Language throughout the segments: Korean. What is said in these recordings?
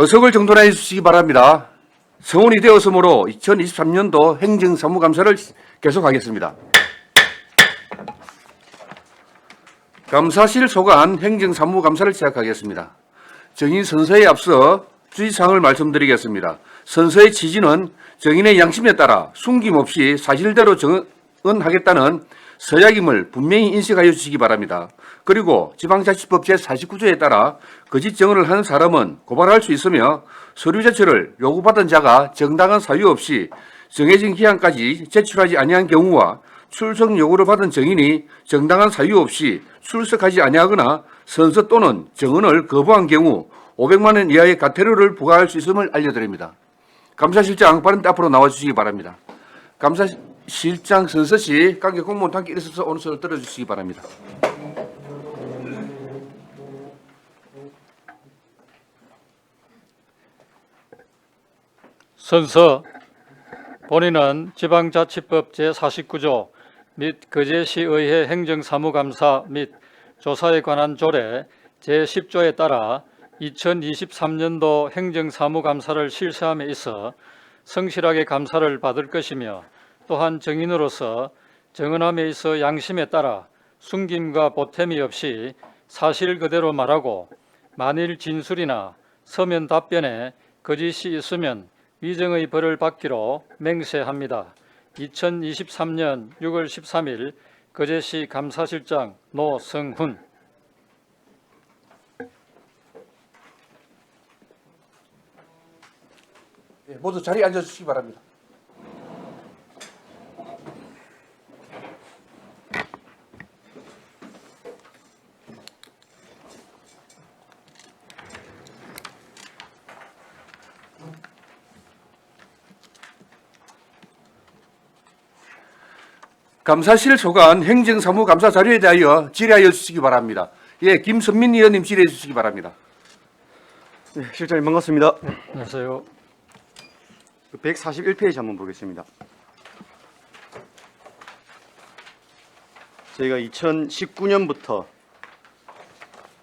의석을 정돈해 주시기 바랍니다. 성원이 되었으므로 2023년도 행정사무감사를 계속하겠습니다. 감사실 소관 행정사무감사를 시작하겠습니다. 정인 선서에 앞서 주의사항을 말씀드리겠습니다. 선서의 취지는 정인의 양심에 따라 숨김없이 사실대로 정언하겠다는 서약임을 분명히 인식하여 주시기 바랍니다. 그리고 지방자치법 제49조에 따라 거짓 정언을 하는 사람은 고발할 수 있으며 서류 제출을 요구받은 자가 정당한 사유 없이 정해진 기한까지 제출하지 아니한 경우와 출석 요구를 받은 정인이 정당한 사유 없이 출석하지 아니하거나 선서 또는 정언을 거부한 경우 500만 원 이하의 과태료를 부과할 수 있음을 알려드립니다. 감사실장 발언대 앞으로 나와주시기 바랍니다. 감사실장 선서 시 관계 공무원 함께 일어서서 오늘을 들어주시기 바랍니다. 선서 본인은 지방자치법 제49조 및 거제시의회 행정사무감사 및 조사에 관한 조례 제10조에 따라 2023년도 행정사무감사를 실시함에 있어 성실하게 감사를 받을 것이며 또한 정인으로서 정언함에 있어 양심에 따라 숨김과 보탬이 없이 사실 그대로 말하고 만일 진술이나 서면 답변에 거짓이 있으면 위정의 벌을 받기로 맹세합니다. 2023년 6월 13일 거제시 감사실장 노성훈. 모두 자리에 앉아주시기 바랍니다. 감사실 소관 행정사무감사 자료에 대하여 질의하여 주시기 바랍니다. 예, 김선민 의원님 질의해 주시기 바랍니다. 네, 실장님 반갑습니다. 안녕하세요. 141페이지 한번 보겠습니다. 저희가 2019년부터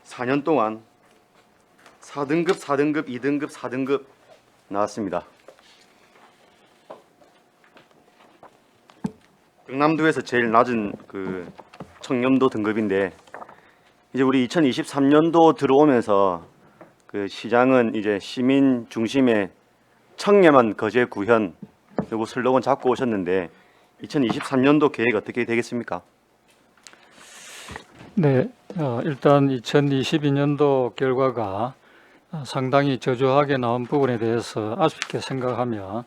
4년 동안 4등급, 4등급, 2등급, 4등급 나왔습니다. 경남도에서 제일 낮은 그 청렴도 등급인데 이제 우리 2023년도 들어오면서 그 시장은 이제 시민 중심의 청렴한 거제 구현 요거 슬로건 잡고 오셨는데 2023년도 계획 어떻게 되겠습니까? 네, 일단 2022년도 결과가 상당히 저조하게 나온 부분에 대해서 아쉽게 생각하며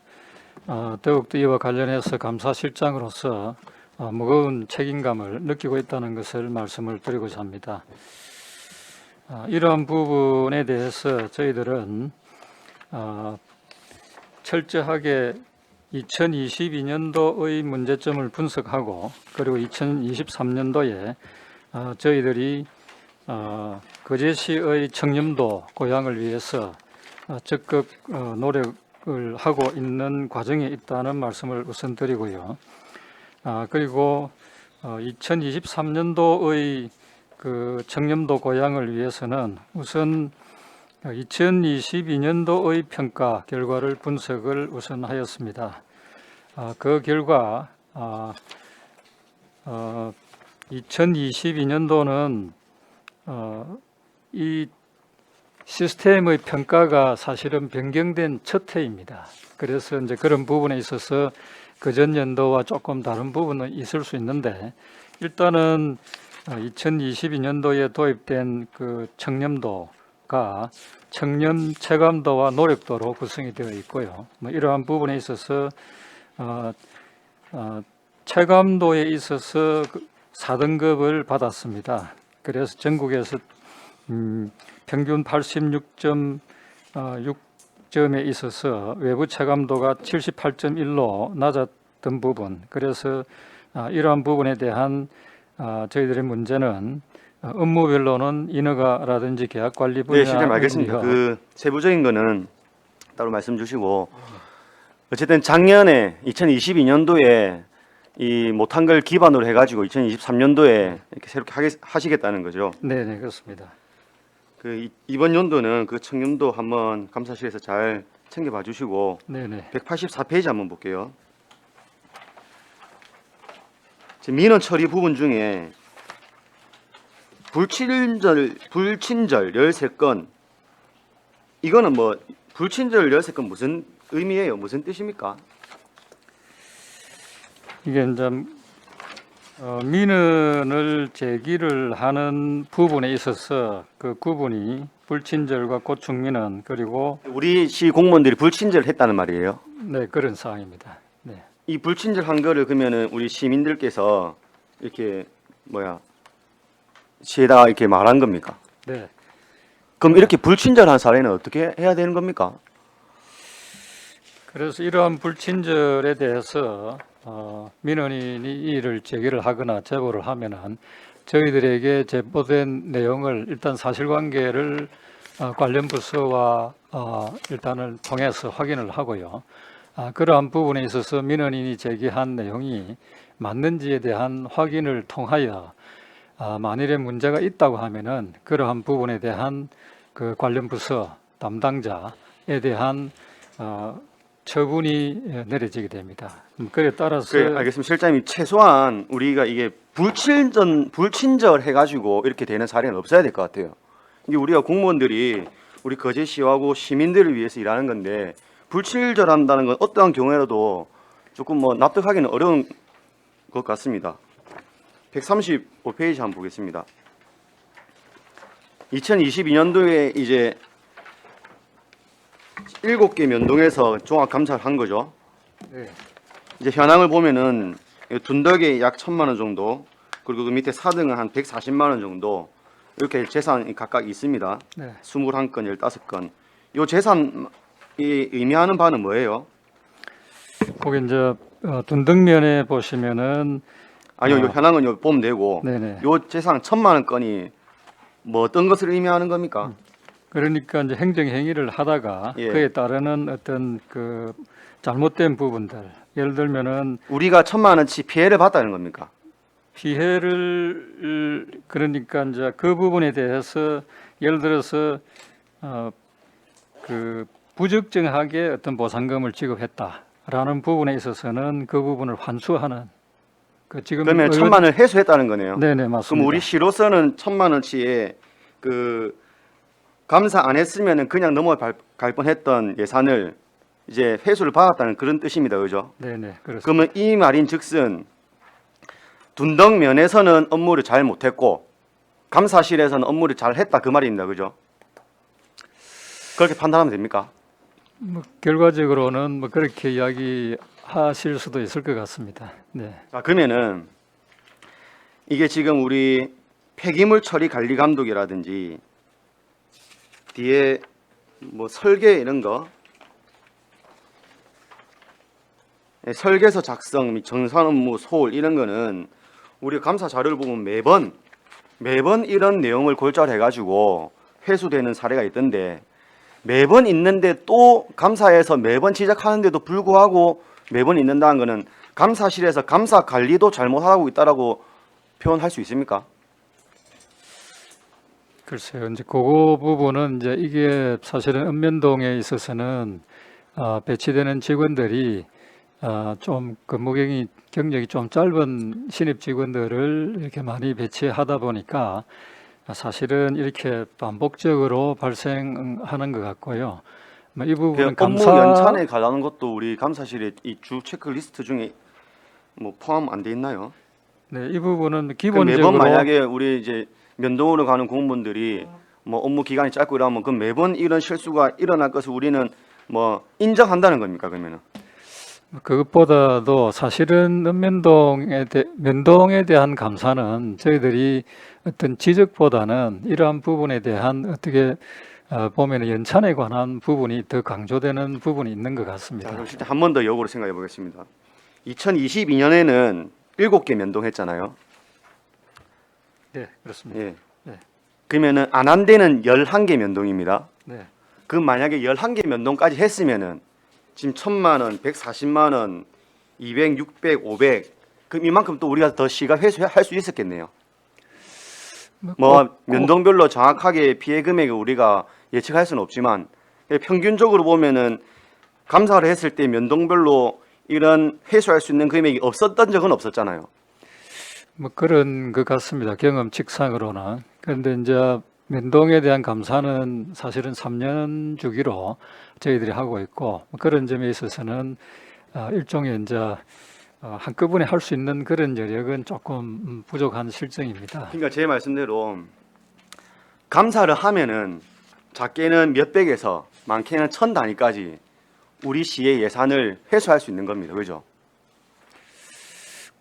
더욱더 이와 관련해서 감사실장으로서 무거운 책임감을 느끼고 있다는 것을 말씀을 드리고자 합니다. 이러한 부분에 대해서 저희들은 철저하게 2022년도의 문제점을 분석하고 그리고 2023년도에 저희들이 거제시의 청렴도 고양을 위해서 적극 노력을 하고 있는 과정에 있다는 말씀을 우선 드리고요. 그리고 2023년도의 그 청렴도 고양을 위해서는 우선 2022년도의 평가 결과를 분석을 우선 하였습니다. 그 결과 2022년도는 이 시스템의 평가가 사실은 변경된 첫 해입니다. 그래서 이제 그런 부분에 있어서 그전 연도와 조금 다른 부분은 있을 수 있는데 일단은 2022년도에 도입된 그 청렴도가 청렴 체감도와 노력도로 구성이 되어 있고요. 이러한 부분에 있어서 체감도에 있어서 4등급을 받았습니다. 그래서 전국에서 평균 86.6점에 있어서 외부 체감도가 78.1로 낮았던 부분, 그래서 이러한 부분에 대한 저희들의 문제는 업무별로는 인허가라든지 계약관리 분야. 네, 실장님 알겠습니다. 그 세부적인 거는 따로 말씀 주시고 어쨌든 작년에 2022년도에 이 못한 걸 기반으로 해가지고 2023년도에 이렇게 새롭게 하시겠다는 거죠. 네, 그렇습니다. 이번 연도는 그 청렴도 한번 감사실에서 잘 챙겨봐 주시고 네네. 184페이지 한번 볼게요. 지금 민원 처리 부분 중에 불친절 13건, 이거는 뭐 불친절 13건 무슨 의미예요? 무슨 뜻입니까? 이게 이제 민원을 제기를 하는 부분에 있어서 그 구분이 불친절과 고충민원 그리고 우리 시 공무원들이 불친절을 했다는 말이에요. 네 그런 사항입니다. 네. 이 불친절한 거를 그러면은 우리 시민들께서 이렇게 시에다가 이렇게 말한 겁니까? 네. 그럼 이렇게 불친절한 사례는 어떻게 해야 되는 겁니까? 그래서 이러한 불친절에 대해서 민원인이 이의를 제기를 하거나 제보를 하면은 저희들에게 제보된 내용을 일단 사실관계를 관련 부서와 일단은 통해서 확인을 하고요. 그러한 부분에 있어서 민원인이 제기한 내용이 맞는지에 대한 확인을 통하여 만일에 문제가 있다고 하면은 그러한 부분에 대한 그 관련 부서 담당자에 대한 처분이 내려지게 됩니다. 그에 따라서 알겠습니다. 실장님, 최소한 우리가 이게 불친절 해가지고 이렇게 되는 사례는 없어야 될 것 같아요. 이게 우리가 공무원들이 우리 거제시하고 시민들을 위해서 일하는 건데 불친절한다는 건 어떠한 경우에라도 조금 뭐 납득하기는 어려운 것 같습니다. 135페이지 한번 보겠습니다. 2022년도에 이제 7개 면동에서 종합 감사를 한 거죠. 네. 이제 현황을 보면은 둔덕에 약 1,000만 원 정도, 그리고 그 밑에 4등은 한 140만 원 정도 이렇게 재산이 각각 있습니다. 네. 21건, 15건. 이 재산이 의미하는 바는 뭐예요? 거기 이제 둔등면에 보시면은 아니요, 요 현황은 요 보면 되고, 네네. 요 재산 1,000만 원건이 뭐 어떤 것을 의미하는 겁니까? 그러니까 이제 행정 행위를 하다가 예. 그에 따르는 어떤 그 잘못된 부분들, 예를 들면은 우리가 1,000만 원치 피해를 봤다는 겁니까? 피해를 그러니까 이제 그 부분에 대해서 예를 들어서 그 부적정하게 어떤 보상금을 지급했다라는 부분에 있어서는 그 부분을 환수하는 그 지금 그러면 1,000만 원을 회수했다는 거네요. 네네 맞습니다. 그럼 우리 시로서는 1,000만 원치의 그 감사 안 했으면은 그냥 넘어갈 뻔했던 예산을 이제 회수를 받았다는 그런 뜻입니다, 그죠? 네네 그렇습니다. 그러면 이 말인즉슨 둔덕 면에서는 업무를 잘 못했고 감사실에서는 업무를 잘 했다 그 말입니다, 그죠? 그렇게 판단하면 됩니까? 뭐 결과적으로는 뭐 그렇게 이야기하실 수도 있을 것 같습니다. 네. 자, 그러면은 이게 지금 우리 폐기물 처리 관리 감독이라든지 뒤에 뭐 설계 이런 거, 설계서 작성 및 정산 업무 소홀 이런 거는 우리 감사 자료를 보면 매번 이런 내용을 골자로 해가지고 회수되는 사례가 있던데, 매번 있는데 또 감사에서 매번 지적하는데도 불구하고 매번 있는다는 거는 감사실에서 감사 관리도 잘못하고 있다라고 표현할 수 있습니까? 글쎄요, 이제 그거 부분은 이제 이게 사실은 읍면동에 있어서는 배치되는 직원들이 좀 근무 경력이 좀 짧은 신입 직원들을 이렇게 많이 배치하다 보니까 사실은 이렇게 반복적으로 발생하는 것 같고요. 뭐이 부분은 업무 연찬에 가라는 것도 우리 감사실의 이 주 체크리스트 중에 뭐 포함 안 돼 있나요? 네, 이 부분은 그럼 기본적으로 매번 만약에 우리 이제 면동으로 가는 공무원들이 뭐 업무 기간이 짧고 이러면 그 매번 이런 실수가 일어날 것을 우리는 뭐 인정한다는 겁니까, 그러면은? 그것보다도 사실은 면동에 대한 감사는 저희들이 어떤 지적보다는 이러한 부분에 대한 어떻게 보면 연찬에 관한 부분이 더 강조되는 부분이 있는 것 자, 같습니다. 그럼 진짜 한 번 더 역으로 생각해 보겠습니다. 2022년에는 7개 면동했잖아요. 네, 그렇습니다. 예. 네. 그러면은 안 한 데는 11개 면동입니다. 네, 그 만약에 11개 면동까지 했으면은 지금 1,000만 원, 140만 원, 200, 600, 500 그럼 이만큼 또 우리가 더 시가 회수할 수 있었겠네요. 뭐 면동별로 정확하게 피해 금액을 우리가 예측할 수는 없지만 평균적으로 보면은 감사를 했을 때 면동별로 이런 회수할 수 있는 금액이 없었던 적은 없었잖아요. 뭐 그런 것 같습니다. 경험칙상으로는. 그런데 이제 면동에 대한 감사는 사실은 3년 주기로 저희들이 하고 있고 그런 점에 있어서는 일종의 이제 한꺼번에 할 수 있는 그런 여력은 조금 부족한 실정입니다. 그러니까 제 말씀대로 감사를 하면은 작게는 몇백에서 많게는 1000 단위까지 우리 시의 예산을 회수할 수 있는 겁니다. 그죠?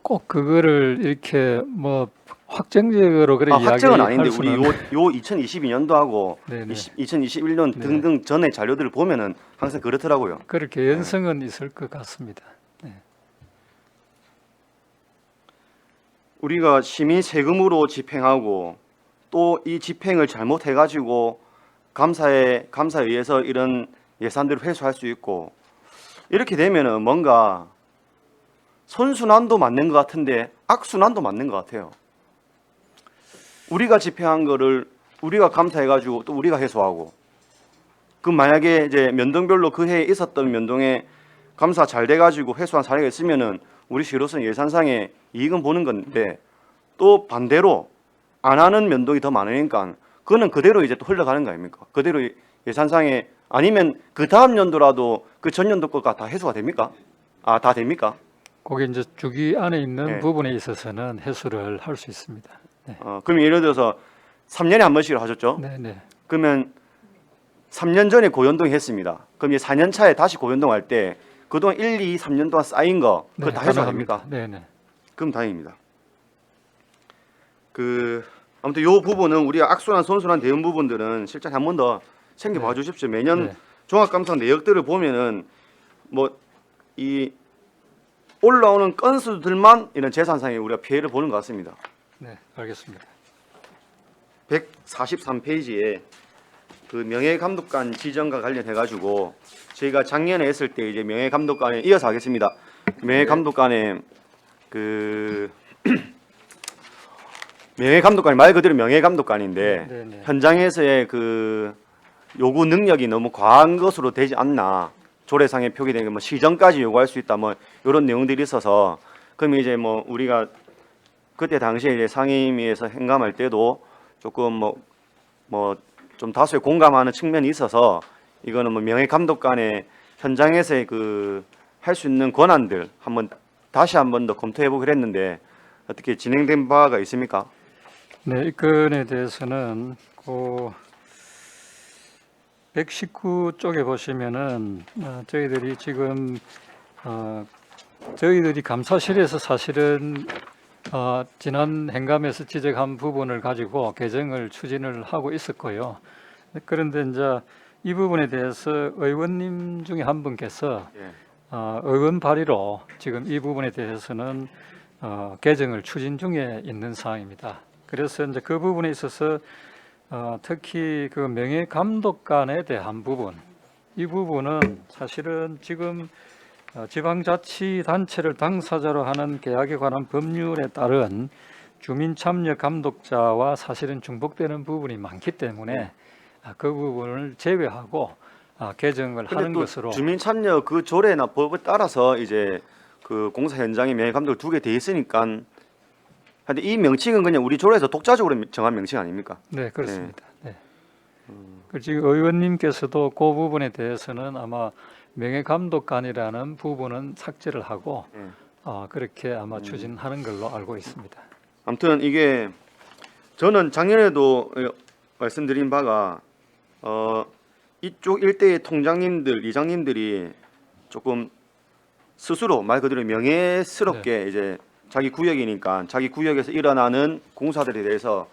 꼭 그거를 이렇게 뭐 확정적으로 그래 확정은 이야기할 아닌데 우리 수는 요 2022년도하고 네네. 2021년 네. 등등 전에 자료들을 보면은 항상 그렇더라고요. 그렇게 연성은 있을 것 같습니다. 우리가 시민 세금으로 집행하고 또 이 집행을 잘못해가지고 감사에 의해서 이런 예산들을 회수할 수 있고 이렇게 되면은 뭔가 선순환도 맞는 것 같은데 악순환도 맞는 것 같아요. 우리가 집행한 거를 우리가 감사해가지고 또 우리가 회수하고 그 만약에 이제 면동별로 그 해에 있었던 면동에 감사 잘 돼가지고 회수한 사례가 있으면은 우리 시로서는 예산상의 이익은 보는 건데 또 반대로 안 하는 면동이 더 많으니까 그거는 그대로 이제 또 흘러가는 거 아닙니까? 그대로 예산상에 아니면 그 다음 연도라도 그 전년도 거가 다 회수가 됩니까? 다 됩니까? 거기 이제 주기 안에 있는 네. 부분에 있어서는 해소를 할 수 있습니다. 그럼 예를 들어서 3년에 한 번씩을 하셨죠? 네네. 그러면 3년 전에 고연동 했습니다. 그럼 이제 4년 차에 다시 고연동 할 때 그동안 1, 2, 3년 동안 쌓인 거 그거 다 회수가 됩니까? 네네. 그럼 다행입니다. 아무튼 요 부분은 우리가 악순환, 선순환 대응 부분들은 실장 한 번 더 챙겨봐 주십시오. 매년 네. 종합감사 내역들을 보면은 뭐 이 올라오는 건수들만 이런 재산상에 우리가 피해를 보는 것 같습니다. 네, 알겠습니다. 143페이지에 그 명예감독관 지정과 관련해 가지고 저희가 작년에 했을 때 이제 명예감독관에 이어서 하겠습니다. 명예감독관에 명예감독관이 말 그대로 명예감독관인데 네네. 현장에서의 그 요구 능력이 너무 과한 것으로 되지 않나. 조례상에 표기된 게 뭐 시정까지 요구할 수 있다 뭐 이런 내용들이 있어서 그럼 이제 뭐 우리가 그때 당시에 이제 상임위에서 행감할 때도 조금 뭐 좀 다소의 공감하는 측면이 있어서 이거는 뭐 명예감독관의 현장에서의 그 할 수 있는 권한들 다시 한 번 더 검토해 보기로 했는데 어떻게 진행된 바가 있습니까? 네, 이 건에 대해서는 그 119쪽에 보시면은 저희들이 지금 저희들이 감사실에서 사실은 지난 행감에서 지적한 부분을 가지고 개정을 추진을 하고 있었고요. 그런데 이제 이 부분에 대해서 의원님 중에 한 분께서 예. 의원 발의로 지금 이 부분에 대해서는 개정을 추진 중에 있는 사항입니다. 그래서 이제 그 부분에 있어서 특히 그 명예감독관에 대한 부분, 이 부분은 사실은 지금 지방자치단체를 당사자로 하는 계약에 관한 법률에 따른 주민참여감독자와 사실은 중복되는 부분이 많기 때문에 그 부분을 제외하고 개정을 하는 근데 또 것으로. 주민참여 그 조례나 법에 따라서 이제 그 공사 현장에 명예감독을 두게 돼 있으니까 근데 이 명칭은 그냥 우리 조례에서 독자적으로 정한 명칭 아닙니까? 네, 그렇습니다. 네. 그 지금 의원님께서도 그 부분에 대해서는 아마 명예감독관이라는 부분은 삭제를 하고 네. 그렇게 아마 추진하는 걸로 알고 있습니다. 아무튼 이게 저는 작년에도 말씀드린 바가 이쪽 일대의 통장님들, 이장님들이 조금 스스로 말 그대로 명예스럽게 이제 자기 구역이니까 자기 구역에서 일어나는 공사들에 대해서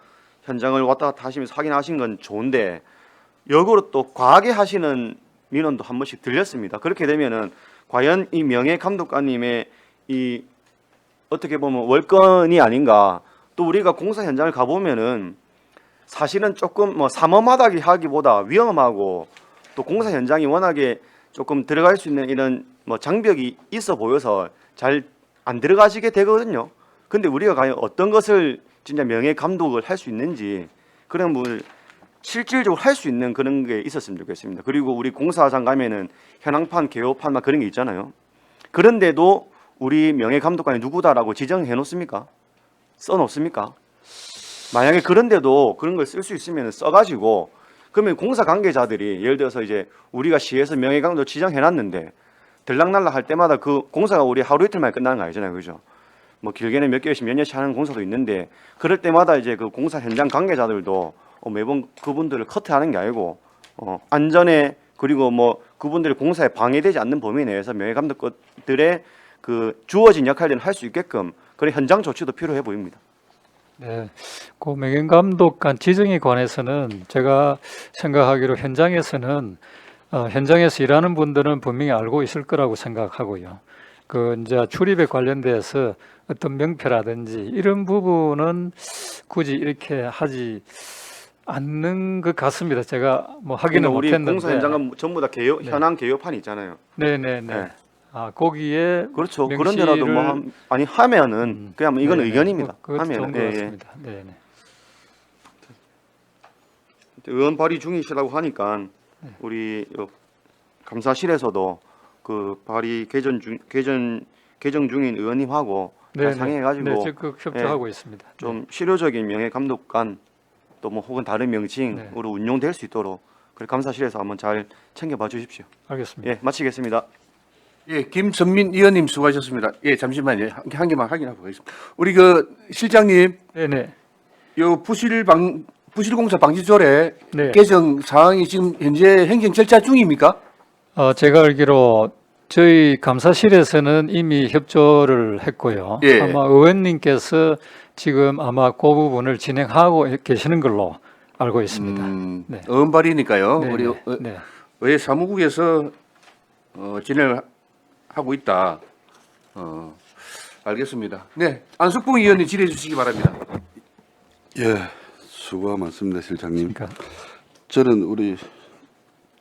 현장을 왔다 갔다 하시면서 확인하신 건 좋은데 역으로 또 과하게 하시는 민원도 한 번씩 들렸습니다. 그렇게 되면은 과연 이 명예감독관님의 이 어떻게 보면 월권이 아닌가. 또 우리가 공사 현장을 가보면은 사실은 조금 뭐 삼엄하다기 하기보다 위험하고 또 공사 현장이 워낙에 조금 들어갈 수 있는 이런 뭐 장벽이 있어 보여서 잘 안 들어가시게 되거든요. 근데 우리가 과연 어떤 것을 진짜 명예 감독을 할 수 있는지 그런 걸 실질적으로 할 수 있는 그런 게 있었으면 좋겠습니다. 그리고 우리 공사장 가면은 현황판, 개요판 막 그런 게 있잖아요. 그런데도 우리 명예 감독관이 누구다라고 지정해 놓습니까? 써 놓습니까? 만약에 그런데도 그런 걸 쓸 수 있으면 써가지고 그러면 공사 관계자들이 예를 들어서 이제 우리가 시에서 명예 감독 지정해 놨는데 들락날락 할 때마다 그 공사가 우리 하루 이틀 만에 끝나는 거 아니잖아요, 그죠? 뭐 길게는 몇 개월씩 몇 년씩 하는 공사도 있는데 그럴 때마다 이제 그 공사 현장 관계자들도 매번 그분들을 커트하는 게 아니고 안전에 그리고 뭐 그분들의 공사에 방해되지 않는 범위 내에서 명예 감독들의 그 주어진 역할들을 할 수 있게끔 그런 현장 조치도 필요해 보입니다. 네, 그 명예감독관 지정에 관해서는 제가 생각하기로 현장에서는 현장에서 일하는 분들은 분명히 알고 있을 거라고 생각하고요. 그 이제 출입에 관련돼서 어떤 명패라든지 이런 부분은 굳이 이렇게 하지 않는 것 같습니다. 제가 뭐 하기는 우리 못했는데. 공사 현장은 전부 다 개요, 네. 현황 개요판이 있잖아요. 네네네. 네. 아 거기에 그렇죠. 그런데라도 뭐 하면은 그냥 뭐 이건 네네. 의견입니다. 그것도 좋은 것 예, 예. 같습니다. 네네. 의원 발의 중이시라고 하니까 우리 감사실에서도 그 발의 개정 중인 의원님하고 잘 상의해가지고 네, 적극 협조하고 있습니다. 좀 실효적인 명예 감독관 또 뭐 혹은 다른 명칭으로 네. 운용될 수 있도록 그래 감사실에서 한번 잘 챙겨봐 주십시오. 알겠습니다. 예, 마치겠습니다. 예, 김선민 의원님 수고하셨습니다. 예, 잠시만요. 한 개만 확인하고 가겠습니다. 우리 그 실장님, 네네. 요 부실공사 방지조례 네. 개정 사항이 지금 현재 행정 절차 중입니까? 제가 알기로 저희 감사실에서는 이미 협조를 했고요. 예. 아마 의원님께서 지금 아마 그 부분을 진행하고 계시는 걸로 알고 있습니다. 네. 의원발이니까요. 네, 우리 네, 네. 의회 사무국에서 진행을 하고 있다. 알겠습니다. 네, 안석봉 의원님 질의해 주시기 바랍니다. 예, 수고가 많습니다, 실장님. 그러니까 저는 우리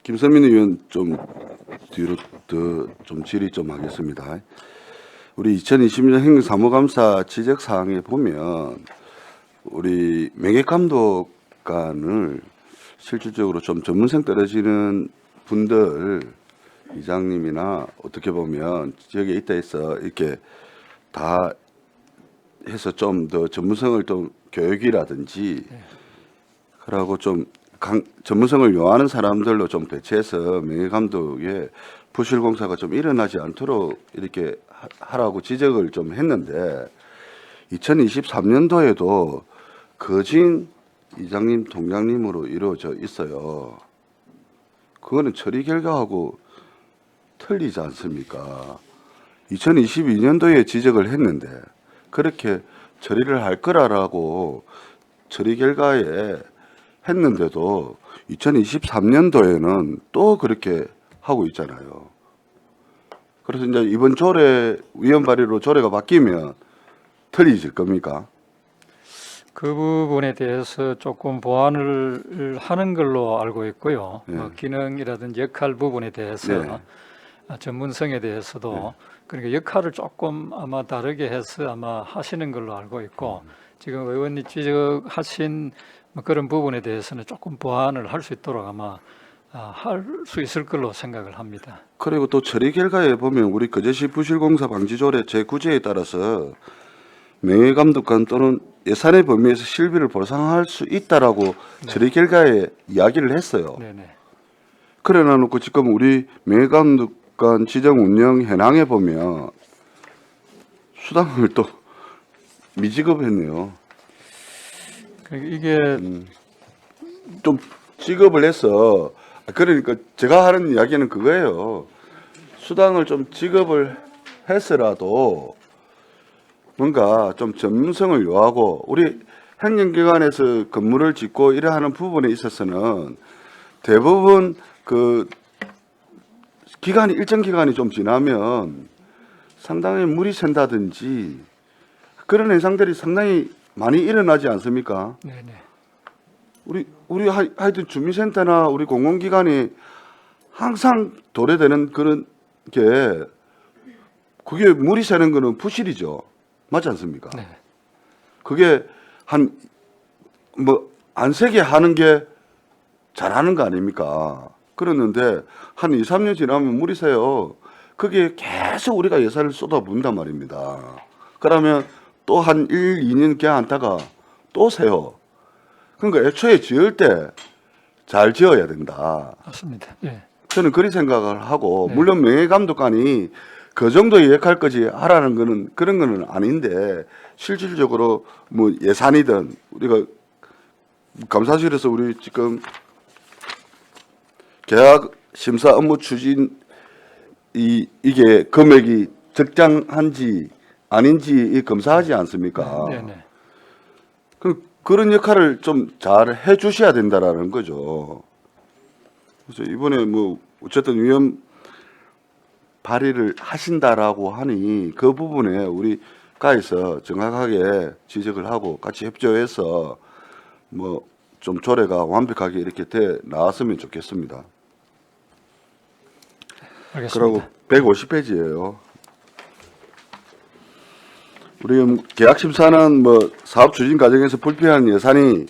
김선민 의원 좀 뒤로 더 좀 질의 좀 하겠습니다. 우리 2020년 행정사무감사 지적 사항에 보면 우리 명예감독관을 실질적으로 좀 전문성 떨어지는 분들 이장님이나 어떻게 보면 지역에 있다 해서 이렇게 다 해서 좀 더 전문성을 좀 교육이라든지 그러고 좀 전문성을 요하는 사람들로 좀 배치해서 명예감독의 부실공사가 좀 일어나지 않도록 이렇게 하라고 지적을 좀 했는데 2023년도에도 거진 이장님, 동장님으로 이루어져 있어요. 그거는 처리 결과하고 틀리지 않습니까? 2022년도에 지적을 했는데 그렇게 처리를 할 거라고 처리 결과에 했는데도 2023년도에는 또 그렇게 하고 있잖아요. 그래서 이제 이번 조례 위헌 발의로 조례가 바뀌면 틀리질 겁니까? 그 부분에 대해서 조금 보완을 하는 걸로 알고 있고요. 네. 기능이라든지 역할 부분에 대해서 네. 전문성에 대해서도 그러니까 역할을 조금 아마 다르게 해서 아마 하시는 걸로 알고 있고 지금 의원님 지적하신 뭐 그런 부분에 대해서는 조금 보완을 할 수 있도록 아마 할 수 있을 걸로 생각을 합니다. 그리고 또 처리 결과에 보면 우리 거제시 부실공사 방지조례 제9제에 따라서 명예감독관 또는 예산의 범위에서 실비를 보상할 수 있다라고 처리 결과에 이야기를 했어요. 네네. 그래 놔놓고 지금 우리 명예감독관 지정 운영 현황에 보면 수당을 또 미지급했네요. 이게 좀 지급을 해서 그러니까 제가 하는 이야기는 그거예요. 수당을 좀 지급을 했으라도 뭔가 좀 전문성을 요하고 우리 행정기관에서 건물을 짓고 이래 하는 부분에 있어서는 대부분 그 기간이 일정 기간이 좀 지나면 상당히 물이 샌다든지 그런 현상들이 상당히 많이 일어나지 않습니까? 네네. 우리 하여튼 주민센터나 우리 공공기관이 항상 도래되는 그런 게 그게 물이 새는 거는 부실이죠. 맞지 않습니까? 네. 그게 한 뭐 안 세게 하는 게 잘하는 거 아닙니까? 그랬는데 한 2, 3년 지나면 물이 새요. 거기에 계속 우리가 예산을 쏟아부은단 말입니다. 그러면 또 한 1, 2년 개안다가 또 새요. 그러니까 애초에 지을 때 잘 지어야 된다. 맞습니다. 예. 저는 그리 생각을 하고 네. 물론 명예감독관이 그 정도 역할까지 하라는 거는 그런 거는 아닌데 실질적으로 뭐 예산이든 우리가 감사실에서 우리 지금 계약 심사 업무 추진 이게 금액이 적당한지 아닌지 검사하지 않습니까? 네네. 그런 역할을 좀 잘 해주셔야 된다라는 거죠. 그래서 이번에 뭐 어쨌든 위헌 발의를 하신다라고 하니 그 부분에 우리 가에서 정확하게 지적을 하고 같이 협조해서 뭐 좀 조례가 완벽하게 이렇게 돼 나왔으면 좋겠습니다. 그리고 알겠습니다. 150페이지예요. 우리 계약 심사는 뭐 사업 추진 과정에서 불필요한 예산이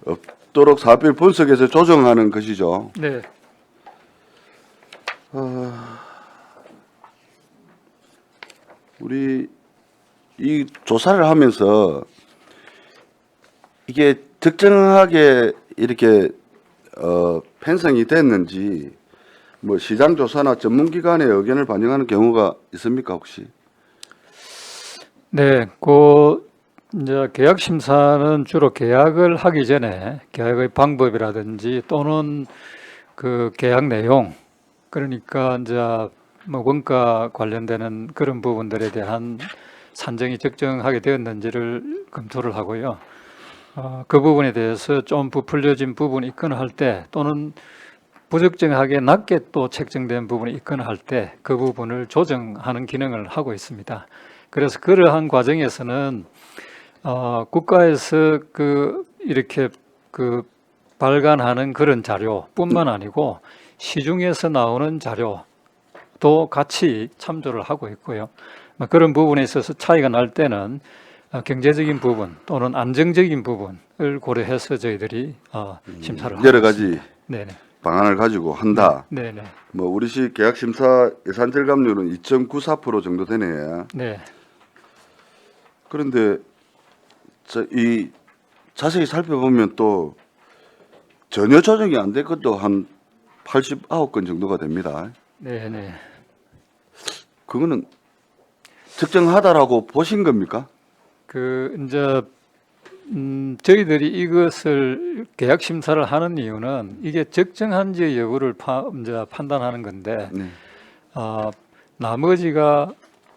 없도록 사업비를 분석해서 조정하는 것이죠. 네. 우리 이 조사를 하면서 이게 적정하게 이렇게 편성이 됐는지 뭐 시장 조사나 전문기관의 의견을 반영하는 경우가 있습니까 혹시? 네, 그 이제 계약 심사는 주로 계약을 하기 전에 계약의 방법이라든지 또는 그 계약 내용, 그러니까 이제 뭐 원가 관련되는 그런 부분들에 대한 산정이 적정하게 되었는지를 검토를 하고요. 그 부분에 대해서 좀 부풀려진 부분이 있거나 할 때 또는 부적정하게 낮게 또 책정된 부분이 있거나 할 때 그 부분을 조정하는 기능을 하고 있습니다. 그래서 그러한 과정에서는 국가에서 이렇게 발간하는 그런 자료뿐만 아니고 시중에서 나오는 자료도 같이 참조를 하고 있고요. 그런 부분에 있어서 차이가 날 때는 경제적인 부분 또는 안정적인 부분을 고려해서 저희들이 심사를 하고 여러 있습니다. 가지 네네. 방안을 가지고 한다. 네네. 뭐 우리시 계약 심사 예산 절감률은 2.94% 정도 되네요. 네. 그런데 이 자세히 살펴보면 또 전혀 조정이 안 될 것도 한 89건 정도가 됩니다. 네네. 그거는 적정하다라고 보신 겁니까? 이제 저희들이 이것을 계약 심사를 하는 이유는 이게 적정한지 여부를 이제 판단하는 건데 네. 나머지가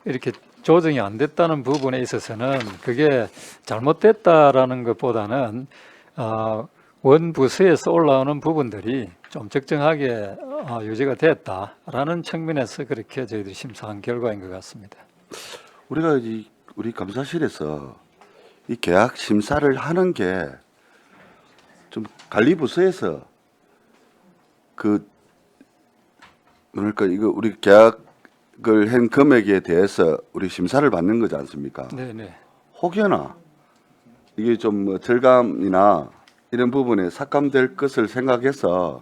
이렇게 조정이 안 됐다는 부분에 있어서는 그게 잘못됐다라는 것보다는 원부서에서 올라오는 부분들이 좀 적정하게 유지가 됐다라는 측면에서 그렇게 저희들이 심사한 결과인 것 같습니다. 우리가 우리 감사실에서 이 계약 심사를 하는 게 좀 관리부서에서 뭐랄까 이거 우리 계약을 한 금액에 대해서 우리 심사를 받는 거지 않습니까? 네네. 혹여나 이게 좀 뭐 절감이나 이런 부분에 삭감될 것을 생각해서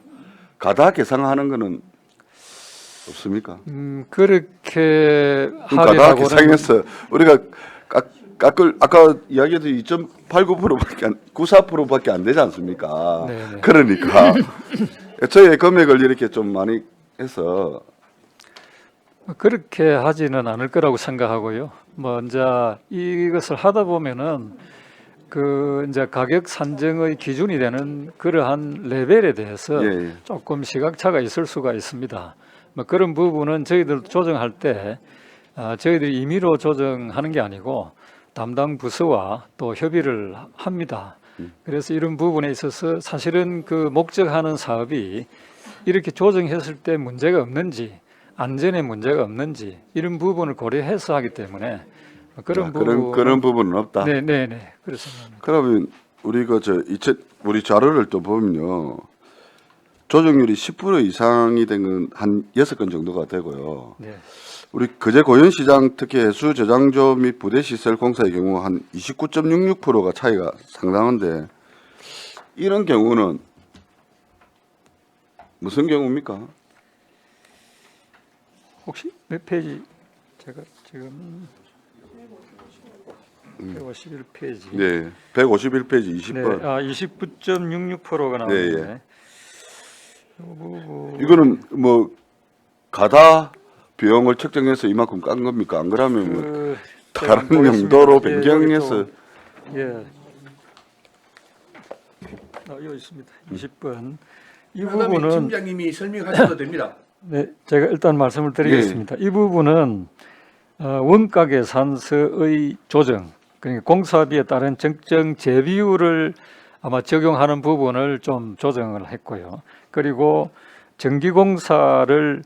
가다 계상하는 거는 없습니까? 그렇게 가다 합의하고는 계상해서 우리가 아까 이야기해도 2.89%밖에 94%밖에 안 되지 않습니까? 네네. 그러니까 저희 금액을 이렇게 좀 많이 해서 그렇게 하지는 않을 거라고 생각하고요. 뭐 이제 이것을 하다 보면은 이제 가격 산정의 기준이 되는 그러한 레벨에 대해서 예. 조금 시각차가 있을 수가 있습니다. 뭐 그런 부분은 저희들 조정할 때 저희들이 임의로 조정하는 게 아니고 담당 부서와 또 협의를 합니다. 그래서 이런 부분에 있어서 사실은 목적하는 사업이 이렇게 조정했을 때 문제가 없는지 안전에 문제가 없는지 이런 부분을 고려해서 하기 때문에 그런 부분 그런 부분은 없다. 네네네 그렇습니다. 그러면 우리가 우리 자료를 또 보면요. 조정률이 10% 이상이 된 건 한 6건 정도가 되고요. 네. 우리 거제 고현시장 특히 해수 저장조 및 부대 시설 공사의 경우 한 29.66%가 차이가 상당한데 이런 경우는 무슨 경우입니까? 혹시 몇 페이지? 제가 지금 151페이지. 네, 151페이지 20번. 네, 29.66%가 나오네. 네, 이거는 뭐 가다 비용을 측정해서 이만큼 깐 겁니까? 안 그러면 뭐 다른 용도로 변경해서 예. 여기 있습니다. 20번. 이 그다음에 부분은 팀장님이 설명하셔도 됩니다. 네, 제가 일단 말씀을 드리겠습니다. 이 부분은 원가 계산서의 조정, 그러니까 공사비에 따른 적정 재비율을 아마 적용하는 부분을 좀 조정을 했고요. 그리고 전기공사를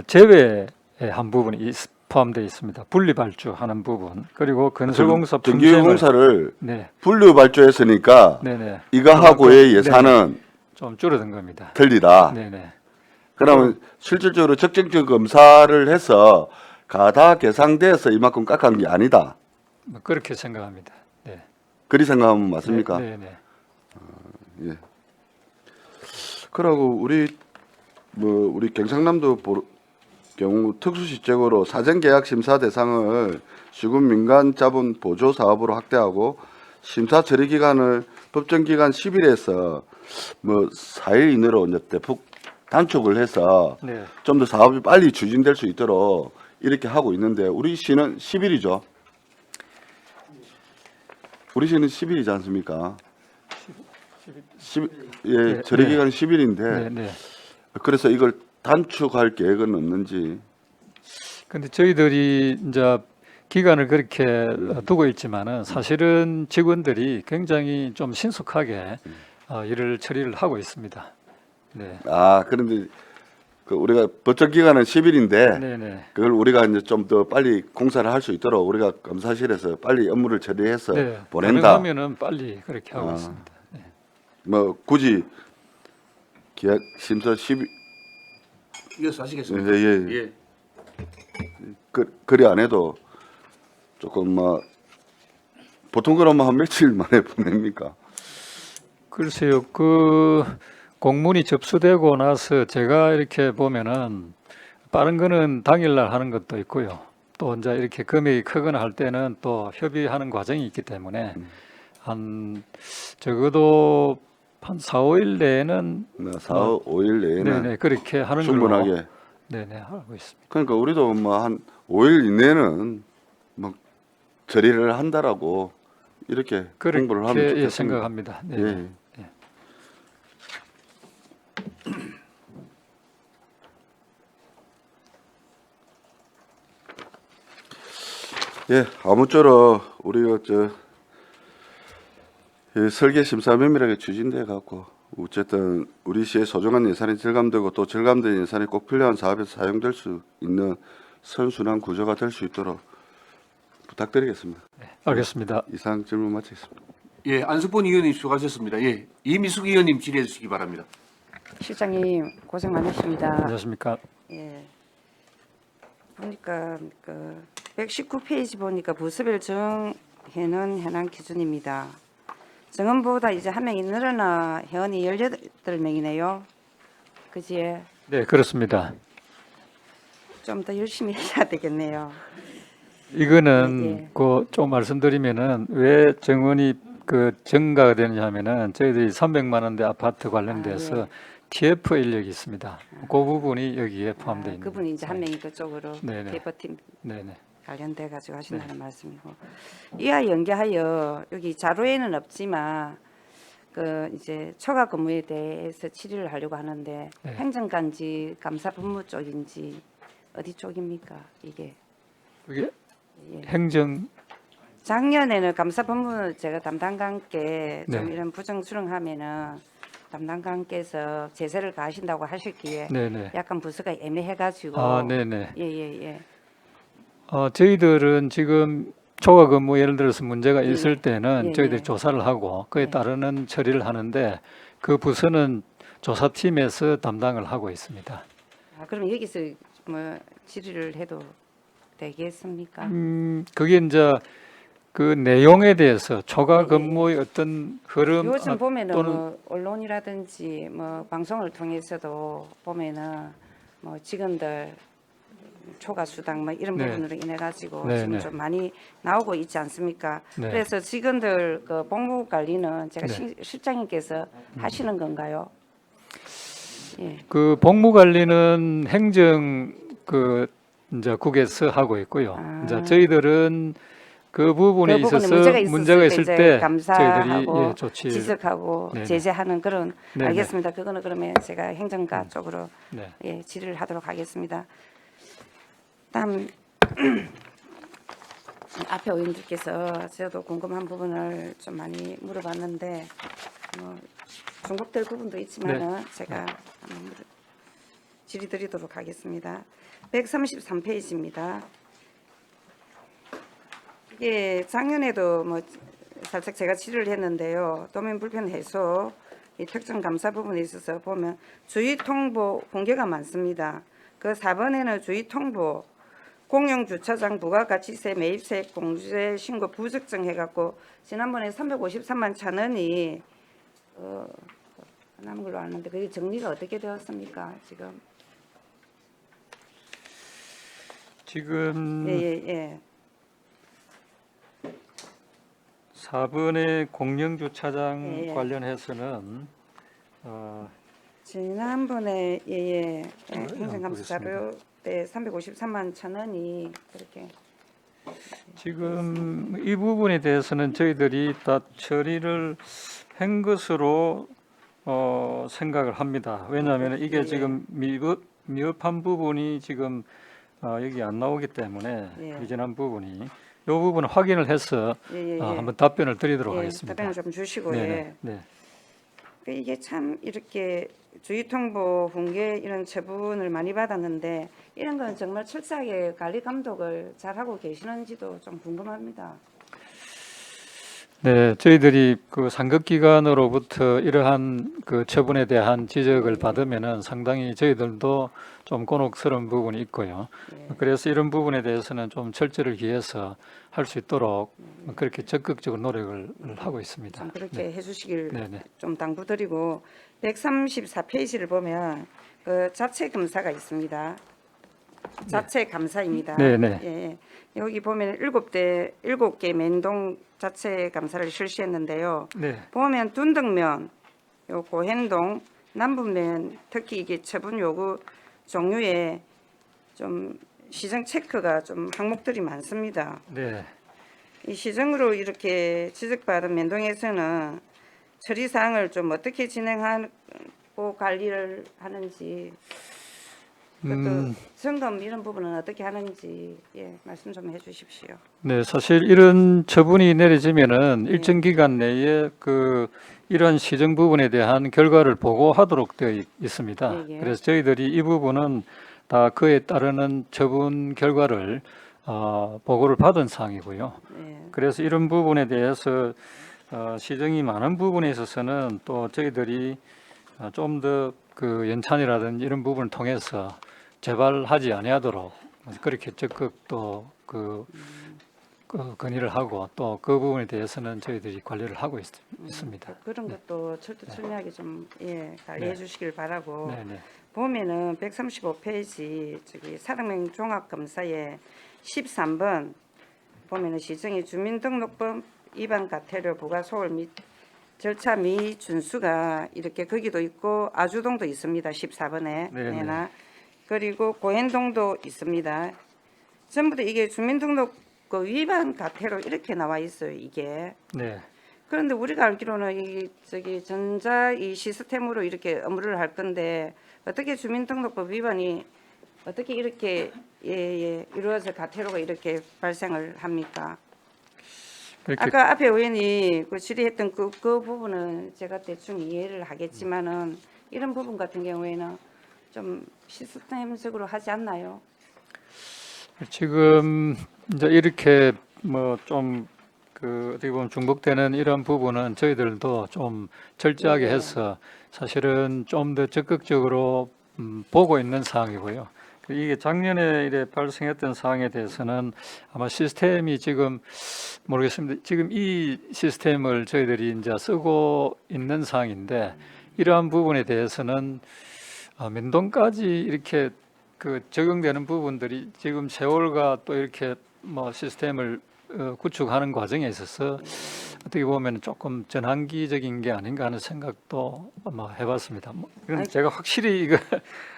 제외한 부분이 포함되어 있습니다. 분리발주하는 부분, 그리고 건설공사 품질을 전기공사를 네, 분류 발주했으니까 네네, 이거하고의 예산은 좀 줄어든 겁니다. 틀리다. 네네. 그러면 실질적으로 적정적 검사를 해서 가다 계상돼서 이만큼 깎은 게 아니다. 뭐 그렇게 생각합니다. 네. 그리 생각하면 맞습니까? 네, 네. 예. 그러고 우리 경상남도 경우 특수시책으로 사전계약 심사 대상을 시군 민간 자본 보조 사업으로 확대하고 심사 처리 기간을 법정 기간 10일에서 뭐 4일 이내로 이제 대폭 단축을 해서 네. 좀 더 사업이 빨리 추진될 수 있도록 이렇게 하고 있는데 우리 시는 10일이죠. 우리 시는 10일이지 않습니까? 10, 처리 기간이 10일인데 네, 네. 그래서 이걸 단축할 계획은 없는지. 근데 저희들이 이제 기간을 그렇게 두고 있지만은 사실은 직원들이 굉장히 좀 신속하게 일을 처리를 하고 있습니다. 네. 그런데 그 우리가 법적 기간은 10일인데 네, 네. 그걸 우리가 이제 좀 더 빨리 공사를 할 수 있도록 우리가 검사실에서 빨리 업무를 처리해서 네. 보낸다. 가능하면은 빨리 그렇게 하고 있습니다. 네. 뭐 굳이 계약 심사 10일 이어서 하시겠습니다. 예. 그리 안 해도 조금 뭐 보통 그러면 한 며칠 만에 보냅니까? 글쎄요, 그 공문이 접수되고 나서 제가 이렇게 보면은 빠른 거는 당일날 하는 것도 있고요. 또 이제 이렇게 금액이 크거나 할 때는 또 협의하는 과정이 있기 때문에 한 적어도 한 4, 5일 내에는 4, 5일 내에는 네네 그렇게 하는 충분하게. 걸로 네네 하고 있습니다. 그러니까 우리도 뭐 한 5일 이내는 뭐 처리를 한다라고 이렇게 공부를 하면 그렇게 좋겠습니다. 생각합니다. 네. 예. 예, 아무쪼록 우리가 설계 심사 면밀하게 추진돼 갖고 어쨌든 우리 시의 소중한 예산이 절감되고 또 절감된 예산이 꼭 필요한 사업에서 사용될 수 있는 선순환 구조가 될 수 있도록 부탁드리겠습니다. 알겠습니다. 이상 질문 마치겠습니다. 예, 안석본 의원님 수고하셨습니다. 예, 이미숙 의원님 질의해 주시기 바랍니다. 실장님 고생 많으십니다. 안녕하십니까? 예. 보니까 그 119페이지 보니까 부서별 정해는 현황 기준입니다. 정원보다 이제 한 명이 늘어나 회원이 18명이네요. 그지에 네, 그렇습니다. 좀 더 열심히 해야 되겠네요. 이거는 네. 그 좀 말씀드리면은 왜 정원이 그 증가가 되느냐면은 저희들이 300만 원대 아파트 관련돼서 예. TF 인력이 있습니다. 그 부분이 여기에 포함되어 있는. 그분이 이제 한 명이 그쪽으로 네네. 대표팀 네네. 관련돼 가지고 하신다는 말씀이고, 이와 연계하여 여기 자료에는 없지만 그 이제 초과 근무에 대해서 질의를 하려고 하는데 네. 행정관지 감사본부 쪽인지 어디 쪽입니까 이게? 그게 예. 행정 작년에는 감사본부 제가 담당관께 좀 네. 이런 부정 수령하면은 담당관께서 제세를 가하신다고 하셨기에 네네. 약간 부서가 애매해가지고 네네. 예예예. 저희들은 지금 초과 근무 예를 들어서 문제가 있을 때는 예, 저희들이 예. 조사를 하고 그에 예. 따르는 처리를 하는데 그 부서는 조사팀에서 담당을 하고 있습니다. 그럼 여기서 뭐 질의를 해도 되겠습니까? 그게 이제 그 내용에 대해서 초과 근무의 어떤 흐름 요즘 보면은 또는 뭐 언론이라든지 뭐 방송을 통해서도 보면은 뭐 직원들 초과 수당 뭐 이런 네. 부분으로 인해 가지고 네, 지금 네. 좀 많이 나오고 있지 않습니까? 네. 그래서 직원들 그 복무 관리는 제가 네. 실장님께서 하시는 건가요? 예. 그 복무 관리는 행정 그 이제 국에서 하고 있고요. 아. 이제 저희들은 그 부분에 그 부분에 있어서 문제가 있을 때 때 감사하고 저희들이 조치 지적하고 네네. 제재하는 그런 네네. 알겠습니다. 그거는 그러면 제가 행정가 쪽으로 네. 예, 질의를 하도록 하겠습니다. 다음 앞에 의원님께서 저도 궁금한 부분을 좀 많이 물어봤는데 중복될 부분도 있지만은 제가 한번 질의드리도록 하겠습니다. 133페이지입니다. 이게 작년에도 뭐 살짝 제가 질의를 했는데요. 도민 불편 해소 이 특정 감사 부분에 있어서 보면 주의 통보 공개가 많습니다. 그 4번에는 주의 통보 공영 주차장 부가가치세 매입세 공제 신고 부적정 해갖고 지난번에 353만 천원이 남은 걸로 아는데 그게 정리가 어떻게 되었습니까? 지금 예. 4번의 공영 주차장 예, 예. 관련해서는 지난번에 행정감사 보겠습니다. 자료 때 353만 천원이 그렇게 지금 이 부분에 대해서는 저희들이 다 처리를 한 것으로 생각을 합니다. 왜냐하면 이게 예. 지금 미흡한 부분이 지금 여기 안 나오기 때문에 예. 미진한 부분이 이 부분 확인을 해서 예. 한번 답변을 드리도록 하겠습니다. 답변을 좀 주시고 네네. 네. 이게 참 이렇게 주의 통보 훈계 이런 처분을 많이 받았는데 이런 건 정말 철저하게 관리 감독을 잘 하고 계시는지도 좀 궁금합니다. 네, 저희들이 그 상급기관으로부터 이러한 그 처분에 대한 지적을 받으면은 상당히 저희들도 좀 곤혹스러운 부분이 있고요. 네. 그래서 이런 부분에 대해서는 좀 철저를 기해서 할 수 있도록 그렇게 적극적으로 노력을 하고 있습니다. 좀 그렇게 해주시길 네네. 좀 당부드리고 134페이지를 보면 그 자체 검사가 있습니다. 자체 감사입니다. 네네. 예. 여기 보면 7개 맨동 자체 감사를 실시했는데요. 네, 보면 둔덕면, 요 고행동, 남북면 특히 이게 처분 요구 종류에 좀 시정 체크가 좀 항목들이 많습니다. 네. 이 시정으로 이렇게 지적받은 면동에서는 처리 사항을 좀 어떻게 진행하고 관리를 하는지 또 점검 이런 부분은 어떻게 하는지 말씀 좀 해주십시오. 네, 사실 이런 처분이 내려지면은 네. 일정 기간 내에 그 이런 시정 부분에 대한 결과를 보고하도록 되어 있습니다. 예. 그래서 저희들이 이 부분은 다 그에 따르는 처분 결과를 보고를 받은 사항이고요. 네. 그래서 이런 부분에 대해서 시정이 많은 부분에 있어서는 또 저희들이 좀 더 그 연찬이라든지 이런 부분을 통해서 재발하지 아니하도록 그렇게 적극 또 그 건의를 하고 또 그 부분에 대해서는 저희들이 관리를 하고 있습니다. 그런 것도 철두철미하게 좀 관리해 네. 주시길 바라고. 네네. 보면은 135페이지 저기 사랑명 종합검사에 13번 보면은 시정의 주민등록법 위반 과태료 부과 소홀 및 절차 미준수가 이렇게 거기도 있고 아주동도 있습니다. 14번에 네네. 그리고 고현동도 있습니다. 전부 다 이게 주민등록 그 위반 과태료 이렇게 나와 있어요. 이게. 네. 그런데 우리가 알기로는 이 저기 전자 이 시스템으로 이렇게 업무를 할 건데 어떻게 주민등록법 위반이 어떻게 이렇게 이루어져 과태료가 이렇게 발생을 합니까? 이렇게 아까 앞에 의원이 그 질의했던 그 부분은 제가 대충 이해를 하겠지만은 이런 부분 같은 경우에는 좀 시스템적으로 하지 않나요? 지금 이제 이렇게 뭐 좀 그 어떻게 보면 중복되는 이런 부분은 저희들도 좀 철저하게 네. 해서 사실은 좀 더 적극적으로 보고 있는 사항이고요. 이게 작년에 이래 발생했던 사항에 대해서는 아마 시스템이 지금 모르겠습니다. 지금 이 시스템을 저희들이 이제 쓰고 있는 상황인데 이러한 부분에 대해서는 면동까지 이렇게 그 적용되는 부분들이 지금 세월과 또 이렇게 뭐 시스템을 구축하는 과정에 있어서 어떻게 보면 조금 전환기적인 게 아닌가 하는 생각도 뭐 해봤습니다. 뭐 이건 아니, 제가 확실히 이거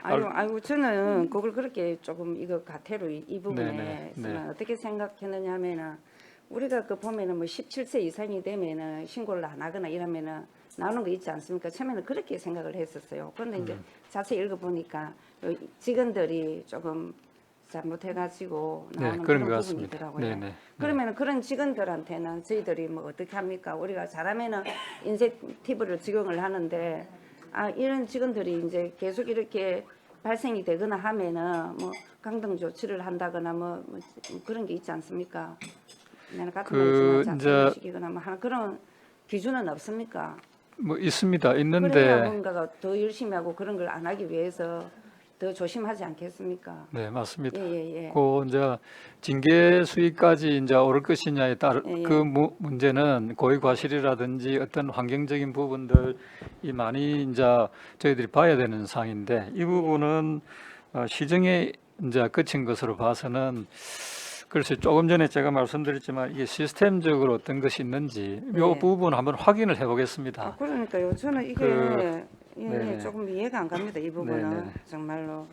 아이고 저는 그걸 그렇게 조금 이거 가태로 이 부분에 네네, 네. 저는 어떻게 생각했느냐면은 우리가 그 보면은 뭐 17세 이상이 되면은 신고를 안 하거나 이러면은 나오는 거 있지 않습니까? 처음에는 그렇게 생각을 했었어요. 그런데 이제 자세히 읽어보니까 직원들이 조금 잘못해가지고 네, 나오는 그런 그런 것 부분이 같습니다. 있더라고요. 네네. 그러면 그런 직원들한테는 저희들이 뭐 어떻게 합니까? 우리가 잘하면은 인센티브를 적용을 하는데 이런 직원들이 이제 계속 이렇게 발생이 되거나 하면은 뭐 강등 조치를 한다거나 뭐 그런 게 있지 않습니까? 내가 같은 그 거지만 이제 자퇴를 시키거나 뭐 하는 그런 기준은 없습니까? 뭐 있습니다. 그래야 있는데 뭔가가 더 열심히 하고 그런 걸 안 하기 위해서 더 조심하지 않겠습니까? 네 맞습니다. 예. 그 이제 징계 수위까지 이제 오를 것이냐에 따른 예, 예. 그 문제는 고의 과실이라든지 어떤 환경적인 부분들이 많이 이제 저희들이 봐야 되는 사항인데 이 부분은 시정에 이제 그친 것으로 봐서는 그래서 조금 전에 제가 말씀드렸지만 이게 시스템적으로 어떤 것이 있는지 이 네. 부분 한번 확인을 해보겠습니다. 그러니까요. 저는 이게 네네. 조금 이해가 안 갑니다. 이 부분은 네네. 정말로.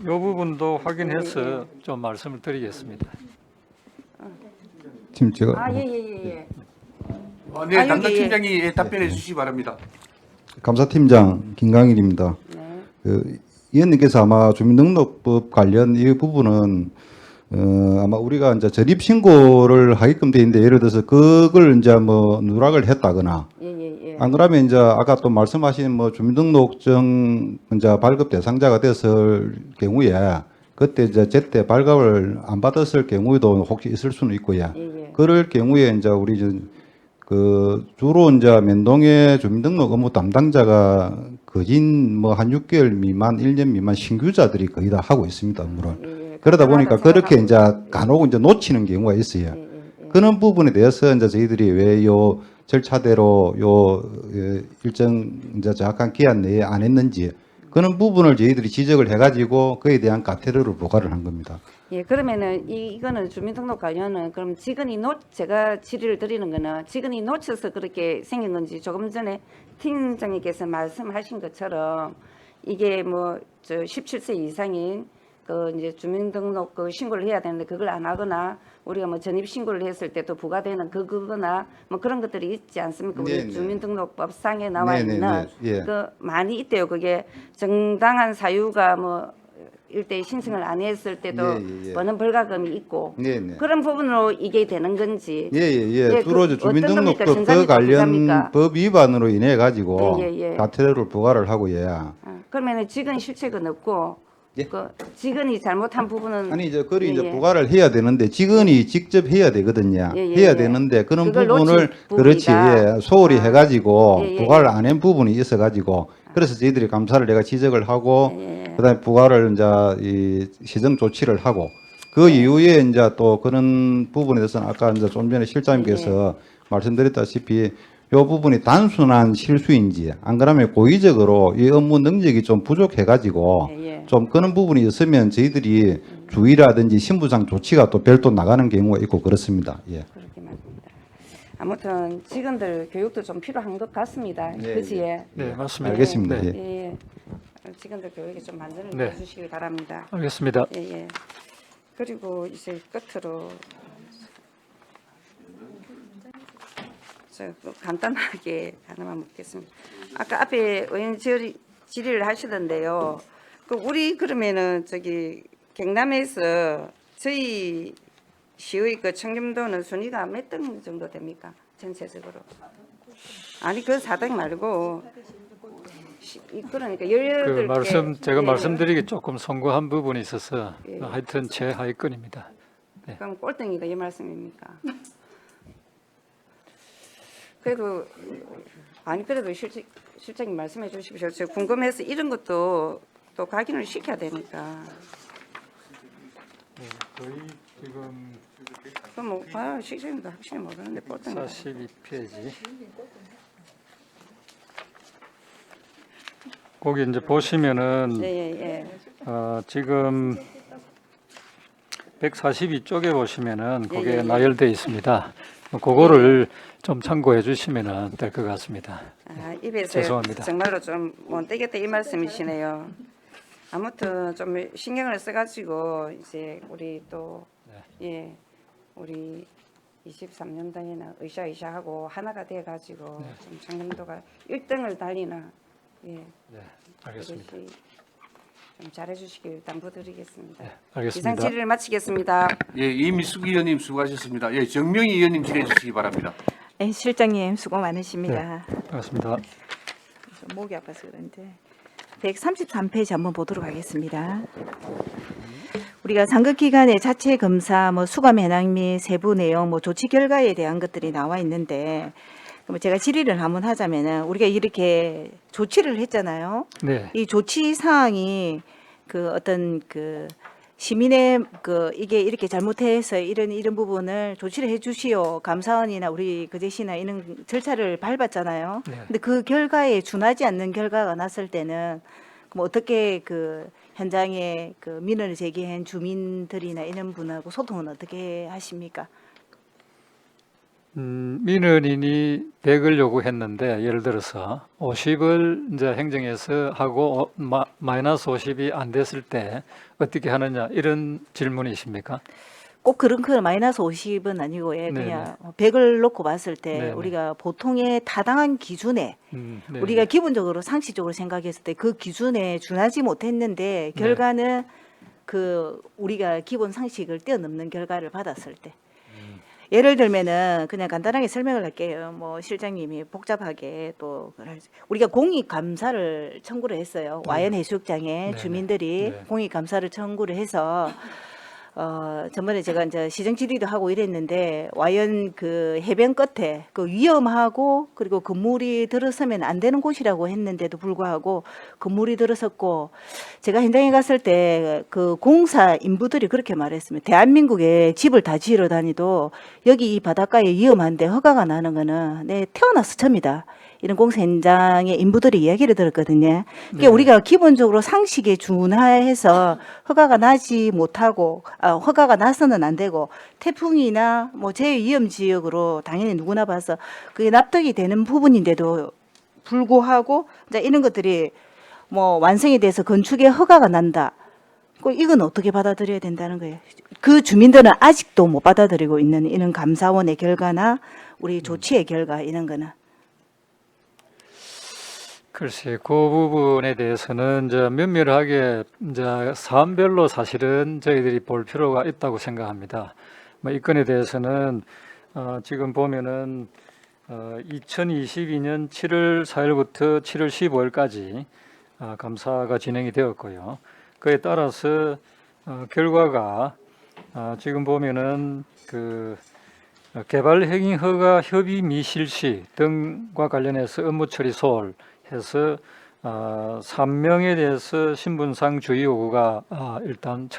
이 부분도 확인해서 좀 말씀을 드리겠습니다. 지금 제가 예. 네, 여기, 담당 예. 팀장이 답변해 주시기 바랍니다. 감사팀장 김강일입니다. 네. 위원님께서 아마 주민등록법 관련 이 부분은 아마 우리가 이제 저립 신고를 하게끔 돼 있는데 예를 들어서 그걸 이제 뭐 누락을 했다거나 예. 안 그러면 이제 아까 또 말씀하신 뭐 주민등록증 이제 발급 대상자가 됐을 경우에 그때 이제 제때 발급을 안 받았을 경우에도 혹시 있을 수는 있고요. 예. 그럴 경우에 이제 우리 그 주로 이제 면동의 주민등록 업무 담당자가 거진 뭐 한 6개월 미만, 1년 미만 신규자들이 거의 다 하고 있습니다, 업무를. 예. 그러다 보니까 그렇게 이제 생각하고 간혹 이제 놓치는 경우가 있어요. 예. 그런 부분에 대해서 이제 저희들이 왜 요 절차대로 일정 이제 정확한 기한 내에 안 했는지 그런 부분을 저희들이 지적을 해가지고 그에 대한 과태료를 부과를 한 겁니다. 예, 그러면은 이거는 주민등록 관련은 그럼 제가 질의를 드리는 거는 직원이 놓쳐서 그렇게 생긴 건지 조금 전에 팀장님께서 말씀하신 것처럼 이게 뭐 저 17세 이상인 그 이제 주민등록 그 신고를 해야 되는데 그걸 안 하거나 우리가 뭐 전입 신고를 했을 때도 부과되는 그거나 뭐 그런 것들이 있지 않습니까? 우리 네네. 주민등록법상에 나와 네네네. 있는 예. 그 많이 있대요. 그게 정당한 사유가 뭐 일대 신청을 안 했을 때도 예. 버는 벌가금이 있고 네네. 그런 부분으로 이게 되는 건지 예. 주로 그 주민등록법 어떤 겁니까? 그 전자니까 관련 부자입니까? 법 위반으로 인해 가지고 예. 과태료를 부과를 하고요. 그러면은 직원 실책은 없고 예. 그 직원이 잘못한 부분은 아니 이제 그리 예, 이제 예. 부과를 해야 되는데 직원이 직접 해야 되거든요. 예. 해야 되는데 그런 그걸 부분을 놓친 그렇지 부분이다. 소홀히 해가지고 예. 부과를 안 한 부분이 있어가지고 그래서 저희들이 감사를 내가 지적을 하고 예. 그다음에 부과를 이제 이 시정 조치를 하고 그 이후에 이제 또 그런 부분에 대해서는 아까 이제 좀 전에 실장님께서 말씀드렸다시피 요 부분이 단순한 실수인지 안 그러면 고의적으로 이 업무 능력이 좀 부족해가지고 예. 좀 그런 부분이 있으면 저희들이 주의라든지 신부상 조치가 또 별도 나가는 경우가 있고 그렇습니다. 예. 그렇게 말입니다. 아무튼 직원들 교육도 좀 필요한 것 같습니다. 네, 그지? 예. 네 맞습니다. 알겠습니다. 네. 예. 직원들 교육에 좀 만전을 네. 해주시기 바랍니다. 알겠습니다. 예. 그리고 이제 끝으로 또 간단하게 하나만 묻겠습니다. 아까 앞에 의원 질의를 하시던데요. 그 우리 그러면은 저기 경남에서 저희 시의 그 청렴도는 순위가 몇 등 정도 됩니까? 전체적으로. 아니 그 4등 말고 그러니까 18개 제가 말씀드리기 조금 송구한 부분이 있어서 예. 하여튼 최하위권입니다. 그럼 꼴등이다 이 말씀입니까? 그래도 실장님 말씀해 주십시오. 제가 궁금해서 이런 것도 또 확인을 시켜야 되니까. 거의 지금 그뭐 시즌도 확실히 모르는데 보통 42페이지. 거기 이제 보시면은 예예예. 지금 142쪽에 보시면은 거기에 예, 예. 나열되어 있습니다. 그거를 좀 참고해 주시면 될 것 같습니다. 아, 입에서 죄송합니다. 정말로 좀 못 되겠다 이 말씀이시네요. 아무튼 좀 신경을 써가지고 이제 우리 또 예 우리 23년도에는 의샤하고 하나가 돼가지고 좀 청렴도가 1등을 달리나 예 네, 알겠습니다. 그것이 좀 잘해주시길 당부드리겠습니다. 알겠습니다. 이상 질의를 마치겠습니다. 예, 이미숙 의원님 수고하셨습니다. 예, 정명희 의원님 질의해 주시기 바랍니다. 네, 실장님 수고 많으십니다. 반갑습니다. 좀 목이 아파서 그런데 133페이지 한번 보도록 하겠습니다. 우리가 상급 기관의 자체 검사, 뭐 수감 현황 및 세부 내용, 뭐 조치 결과에 대한 것들이 나와 있는데, 그럼 제가 질의를 한번 하자면은 우리가 이렇게 조치를 했잖아요. 네, 이 조치 사항이 그 어떤 그 시민의 그 이게 이렇게 잘못해서 이런 부분을 조치를 해주시오 감사원이나 우리 그제시나 이런 절차를 밟았잖아요. 네. 근데 그 결과에 준하지 않는 결과가 났을 때는 그럼 어떻게 그 현장에 그 민원을 제기한 주민들이나 이런 분하고 소통은 어떻게 하십니까? 민원인이 100을 요구했는데 예를 들어서 50을 이제 행정에서 하고 마이너스 50이 안 됐을 때 어떻게 하느냐 이런 질문이십니까? 꼭 그런 그 마이너스 50은 아니고 예, 네네. 그냥 100을 놓고 봤을 때 네네. 우리가 보통의 타당한 기준에 네. 우리가 기본적으로 상식적으로 생각했을 때 그 기준에 준하지 못했는데 네. 결과는 그 우리가 기본 상식을 뛰어넘는 결과를 받았을 때 예를 들면은 그냥 간단하게 설명을 할게요. 뭐 실장님이 복잡하게 또 우리가 공익 감사를 청구를 했어요. 와연 해수욕장에 네. 주민들이 네. 공익 감사를 청구를 해서 전번에 제가 이제 시정 질의도 하고 이랬는데 와연 그 해변 끝에 그 위험하고 그리고 건물이 들어서면 안 되는 곳이라고 했는데도 불구하고 건물이 들어섰고 제가 현장에 갔을 때 그 공사 인부들이 그렇게 말했습니다. 대한민국에 집을 다 지으러 다니도 여기 이 바닷가에 위험한데 허가가 나는 거는 내 태어나서 처음이다. 이런 공사 현장의 인부들이 이야기를 들었거든요. 그러니까 네. 우리가 기본적으로 상식에 준하해서 허가가 나지 못하고 허가가 나서는 안 되고 태풍이나 뭐 제위험 지역으로 당연히 누구나 봐서 그게 납득이 되는 부분인데도 불구하고 이제 이런 것들이 뭐 완성이 돼서 건축에 허가가 난다. 이건 어떻게 받아들여야 된다는 거예요. 그 주민들은 아직도 못 받아들이고 있는 이런 감사원의 결과나 우리 조치의 결과 이런 거는. 글쎄, 그 부분에 대해서는 이제 면밀하게 이제 사안별로 사실은 저희들이 볼 필요가 있다고 생각합니다. 뭐 이 건에 대해서는 지금 보면은 2022년 7월 4일부터 7월 15일까지 감사가 진행이 되었고요. 그에 따라서 결과가 지금 보면은 그 개발 행위 허가 협의 미실시 등과 관련해서 업무 처리 소홀 해서 3명에 대해서 신분상 주의 요구가 일단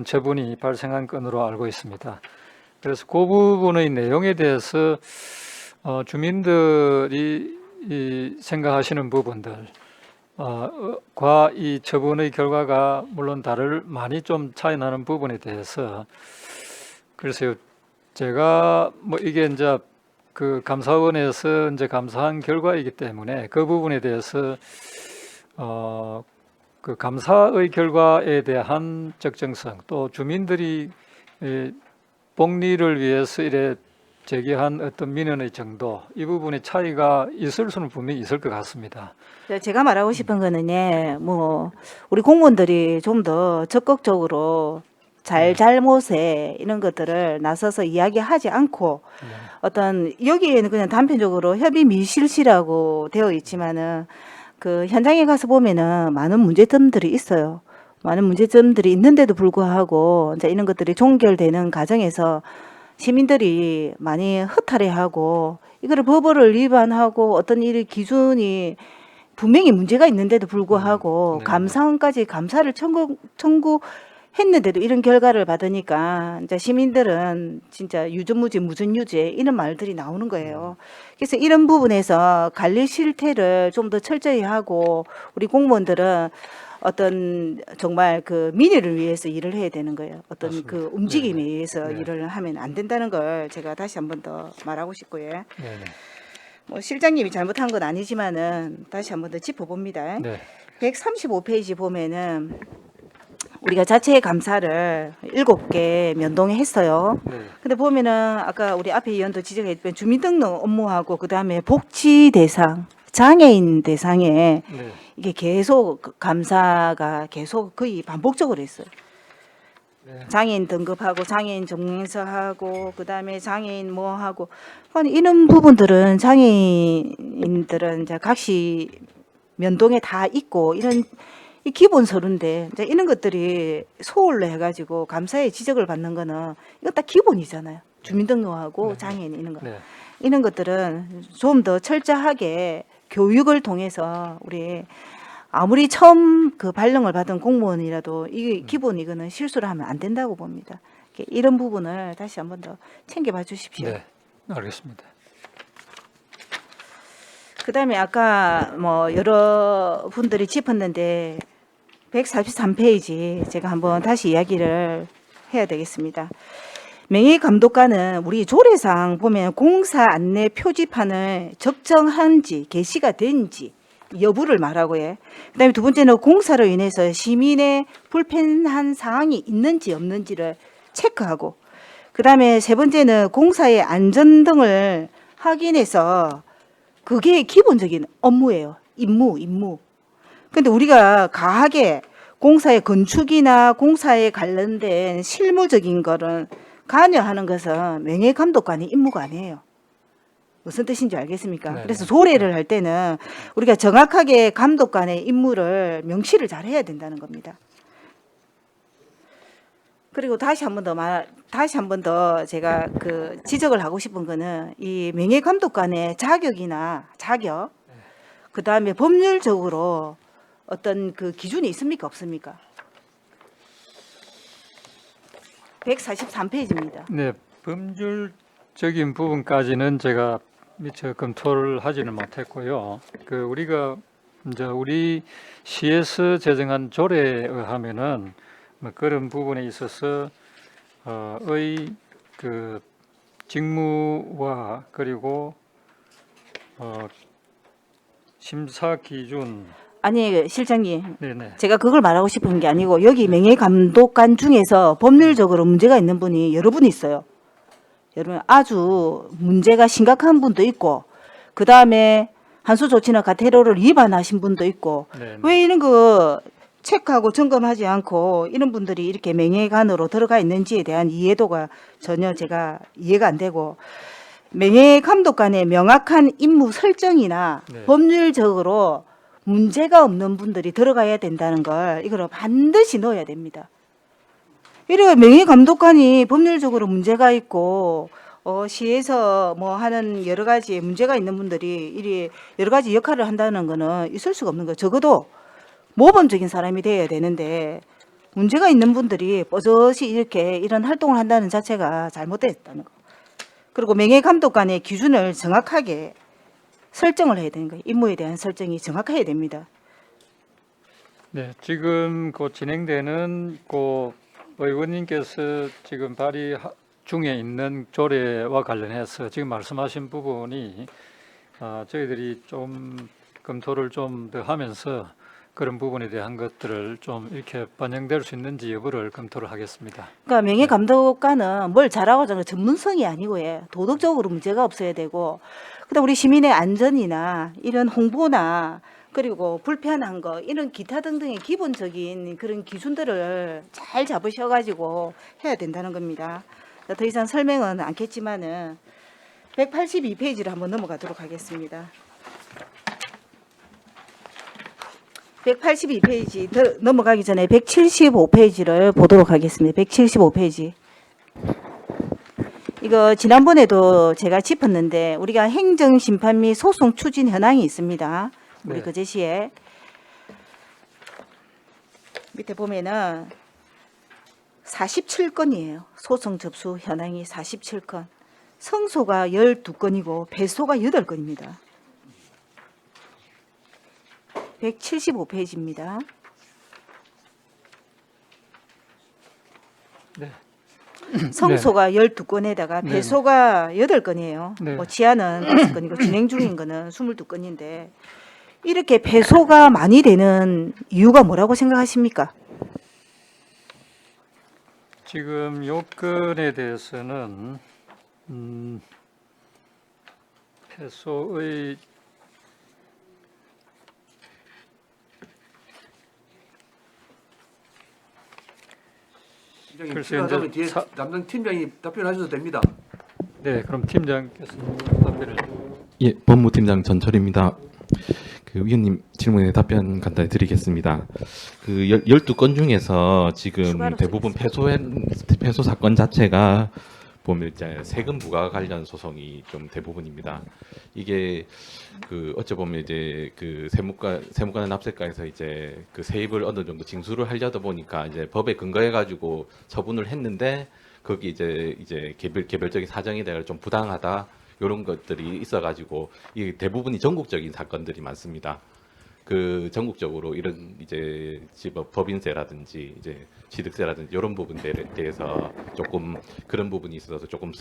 처분이 발생한 건으로 알고 있습니다. 그래서 그 부분의 내용에 대해서 주민들이 생각하시는 부분들 과 이 처분의 결과가 물론 많이 좀 차이 나는 부분에 대해서 글쎄요, 제가 뭐 이게 이제 그 감사원에서 이제 감사한 결과이기 때문에 그 부분에 대해서 그 감사의 결과에 대한 적정성 또 주민들이 복리를 위해서 이래 제기한 어떤 민원의 정도 이 부분의 차이가 있을 수는 분명히 있을 것 같습니다. 제가 말하고 싶은 거는 뭐 우리 공무원들이 좀 더 적극적으로 잘못에 이런 것들을 나서서 이야기하지 않고 어떤 여기에는 그냥 단편적으로 협의 미실시라고 되어 있지만은 그 현장에 가서 보면은 많은 문제점들이 있어요. 많은 문제점들이 있는데도 불구하고 이제 이런 것들이 종결되는 과정에서 시민들이 많이 허탈해하고 이거를 법을 위반하고 어떤 일 기준이 분명히 문제가 있는데도 불구하고 네. 감사원까지 감사를 청구해서 했는데도 이런 결과를 받으니까 이제 시민들은 진짜 유전무죄, 무전유죄 이런 말들이 나오는 거예요. 그래서 이런 부분에서 관리 실태를 좀 더 철저히 하고 우리 공무원들은 어떤 정말 그 민의를 위해서 일을 해야 되는 거예요. 어떤 맞습니다. 그 움직임에 네네. 의해서 네. 일을 하면 안 된다는 걸 제가 다시 한 번 더 말하고 싶고요. 네. 뭐 실장님이 잘못한 건 아니지만은 다시 한 번 더 짚어봅니다. 네. 135페이지 보면은 우리가 자체 감사를 7개 면동에 했어요. 네. 근데 보면은 아까 우리 앞에 의원도 지적했지만 주민등록 업무하고 그다음에 복지 대상, 장애인 대상에 네. 이게 계속 감사가 계속 거의 반복적으로 했어요. 네. 장애인 등급하고 장애인 증명서하고 그다음에 장애인 뭐 하고 아니 이런 부분들은 장애인들은 이제 각시 면동에 다 있고 이런 이 기본 서류인데 이제 이런 것들이 소홀로 해가지고 감사에 지적을 받는 거는 이거 딱 기본이잖아요. 주민등록하고 장애인 이런 거 네. 이런 것들은 좀 더 철저하게 교육을 통해서 우리 아무리 처음 그 발령을 받은 공무원이라도 이게 기본 이거는 실수를 하면 안 된다고 봅니다. 이런 부분을 다시 한 번 더 챙겨봐 주십시오. 네. 알겠습니다. 그다음에 아까 뭐 여러 분들이 짚었는데 143페이지 제가 한번 다시 이야기를 해야 되겠습니다. 명예감독관은 우리 조례상 보면 공사 안내 표지판을 적정한지 게시가 된지 여부를 말하고 해. 그다음에 두 번째는 공사로 인해서 시민의 불편한 사항이 있는지 없는지를 체크하고 그다음에 세 번째는 공사의 안전 등을 확인해서 그게 기본적인 업무예요. 임무. 근데 우리가 가하게 공사의 건축이나 공사에 관련된 실무적인 거를 관여하는 것은 명예감독관의 임무가 아니에요. 무슨 뜻인지 알겠습니까? 네네. 그래서 조례를 할 때는 우리가 정확하게 감독관의 임무를 명시를 잘 해야 된다는 겁니다. 그리고 다시 한 번 더 제가 그 지적을 하고 싶은 거는 이 명예감독관의 자격, 그 다음에 법률적으로 어떤 그 기준이 있습니까? 없습니까? 143페이지입니다. 네. 법률적인 부분까지는 제가 미처 검토를 하지는 못했고요. 그 우리가 이제 우리 시에서 제정한 조례에 의하면은 뭐 그런 부분에 있어서 의 그 직무와 그리고 심사 기준 아니 실장님, 네네 제가 그걸 말하고 싶은 게 아니고 여기 명예감독관 중에서 법률적으로 문제가 있는 분이 여러 분 있어요. 여러분 아주 문제가 심각한 분도 있고 그 다음에 한수조치나 가태료를 위반하신 분도 있고 네네. 왜 이런 거 체크하고 점검하지 않고 이런 분들이 이렇게 명예관으로 들어가 있는지에 대한 이해도가 전혀 제가 이해가 안 되고 명예감독관의 명확한 임무 설정이나 네. 법률적으로 문제가 없는 분들이 들어가야 된다는 걸 이걸 반드시 넣어야 됩니다. 이래 명예감독관이 법률적으로 문제가 있고 시에서 뭐 하는 여러 가지 문제가 있는 분들이 이리 여러 가지 역할을 한다는 거는 있을 수가 없는 거예요. 적어도 모범적인 사람이 돼야 되는데 문제가 있는 분들이 버젓이 이렇게 이런 활동을 한다는 자체가 잘못됐다는 거. 그리고 명예감독관의 기준을 정확하게 설정을 해야 되는 거예요. 임무에 대한 설정이 정확해야 됩니다. 네, 지금 그 진행되는 그 의원님께서 지금 발의 중에 있는 조례와 관련해서 지금 말씀하신 부분이 저희들이 좀 검토를 좀 더 하면서 그런 부분에 대한 것들을 좀 이렇게 반영될 수 있는지 여부를 검토를 하겠습니다. 그러니까 명예감독관은 뭘 잘하고 저는 전문성이 아니고 도덕적으로 문제가 없어야 되고 그다음 우리 시민의 안전이나 이런 홍보나 그리고 불편한 거 이런 기타 등등의 기본적인 그런 기준들을 잘 잡으셔가지고 해야 된다는 겁니다. 더 이상 설명은 않겠지만은 182페이지를 한번 넘어가도록 하겠습니다. 182페이지 넘어가기 전에 175페이지를 보도록 하겠습니다. 175페이지. 이거 지난번에도 제가 짚었는데 우리가 행정심판 및 소송 추진 현황이 있습니다. 우리 네. 그 제시에 밑에 보면은 47건이에요. 소송 접수 현황이 47건. 성소가 12건이고 배소가 8건입니다. 175페이지입니다. 네. 성소가 12건에다가 네. 배소가 8건이에요. 네. 뭐 지하는 5건이고 진행 중인 거는 22건인데 이렇게 배소가 많이 되는 이유가 뭐라고 생각하십니까? 지금 요건에 대해서는 패소의 팀장님 글쎄, 필요하다면 이제 뒤에 사- 담당 팀장이 답변하셔도 됩니다. 네, 그럼 팀장께서 답변을. 예, 법무팀장 전철입니다. 그 위원님 질문에 답변 간단히 드리겠습니다. 그 12건 중에서 지금 추가로 대부분 패소 사건 자체가 보면 이제 세금 부과 관련 소송이 좀 대부분입니다. 이게 그 어찌 보면 이제 그 세무과나 납세과에서 이제 그 세입을 어느 정도 징수를 하려다 보니까 이제 법에 근거해 가지고 처분을 했는데 거기 이제 개별적인 사정에 대해 좀 부당하다 이런 것들이 있어가지고 이 대부분이 전국적인 사건들이 많습니다. 그 전국적으로 이런 이제 법인세라든지 이제 취득세라든지 이런 부분들에 대해서 조금 그런 부분이 있어서 조금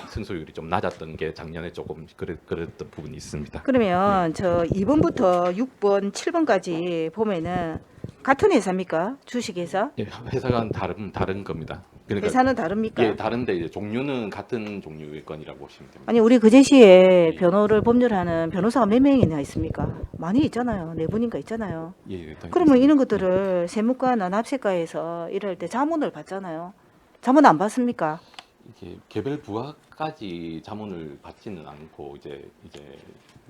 승소율이 좀 낮았던 게 작년에 조금 그랬던 부분이 있습니다. 그러면 저 2번부터 6번, 7번까지 보면은 같은 회사입니까? 주식회사? 예, 회사가 다른 겁니다. 그러니까 회사는 다릅니까? 예, 다른데 이제 종류는 같은 종류의 건이라고 보시면 됩니다. 아니 우리 그제시에 변호를 법률하는 변호사가 몇 명이나 있습니까? 많이 있잖아요. 4분인가 있잖아요. 예, 그러면 이런 것들을 세무과나 납세과에서 일할 때 자문을 받잖아요. 자문 안 받습니까? 이게 개별 부가까지 자문을 받지는 않고 이제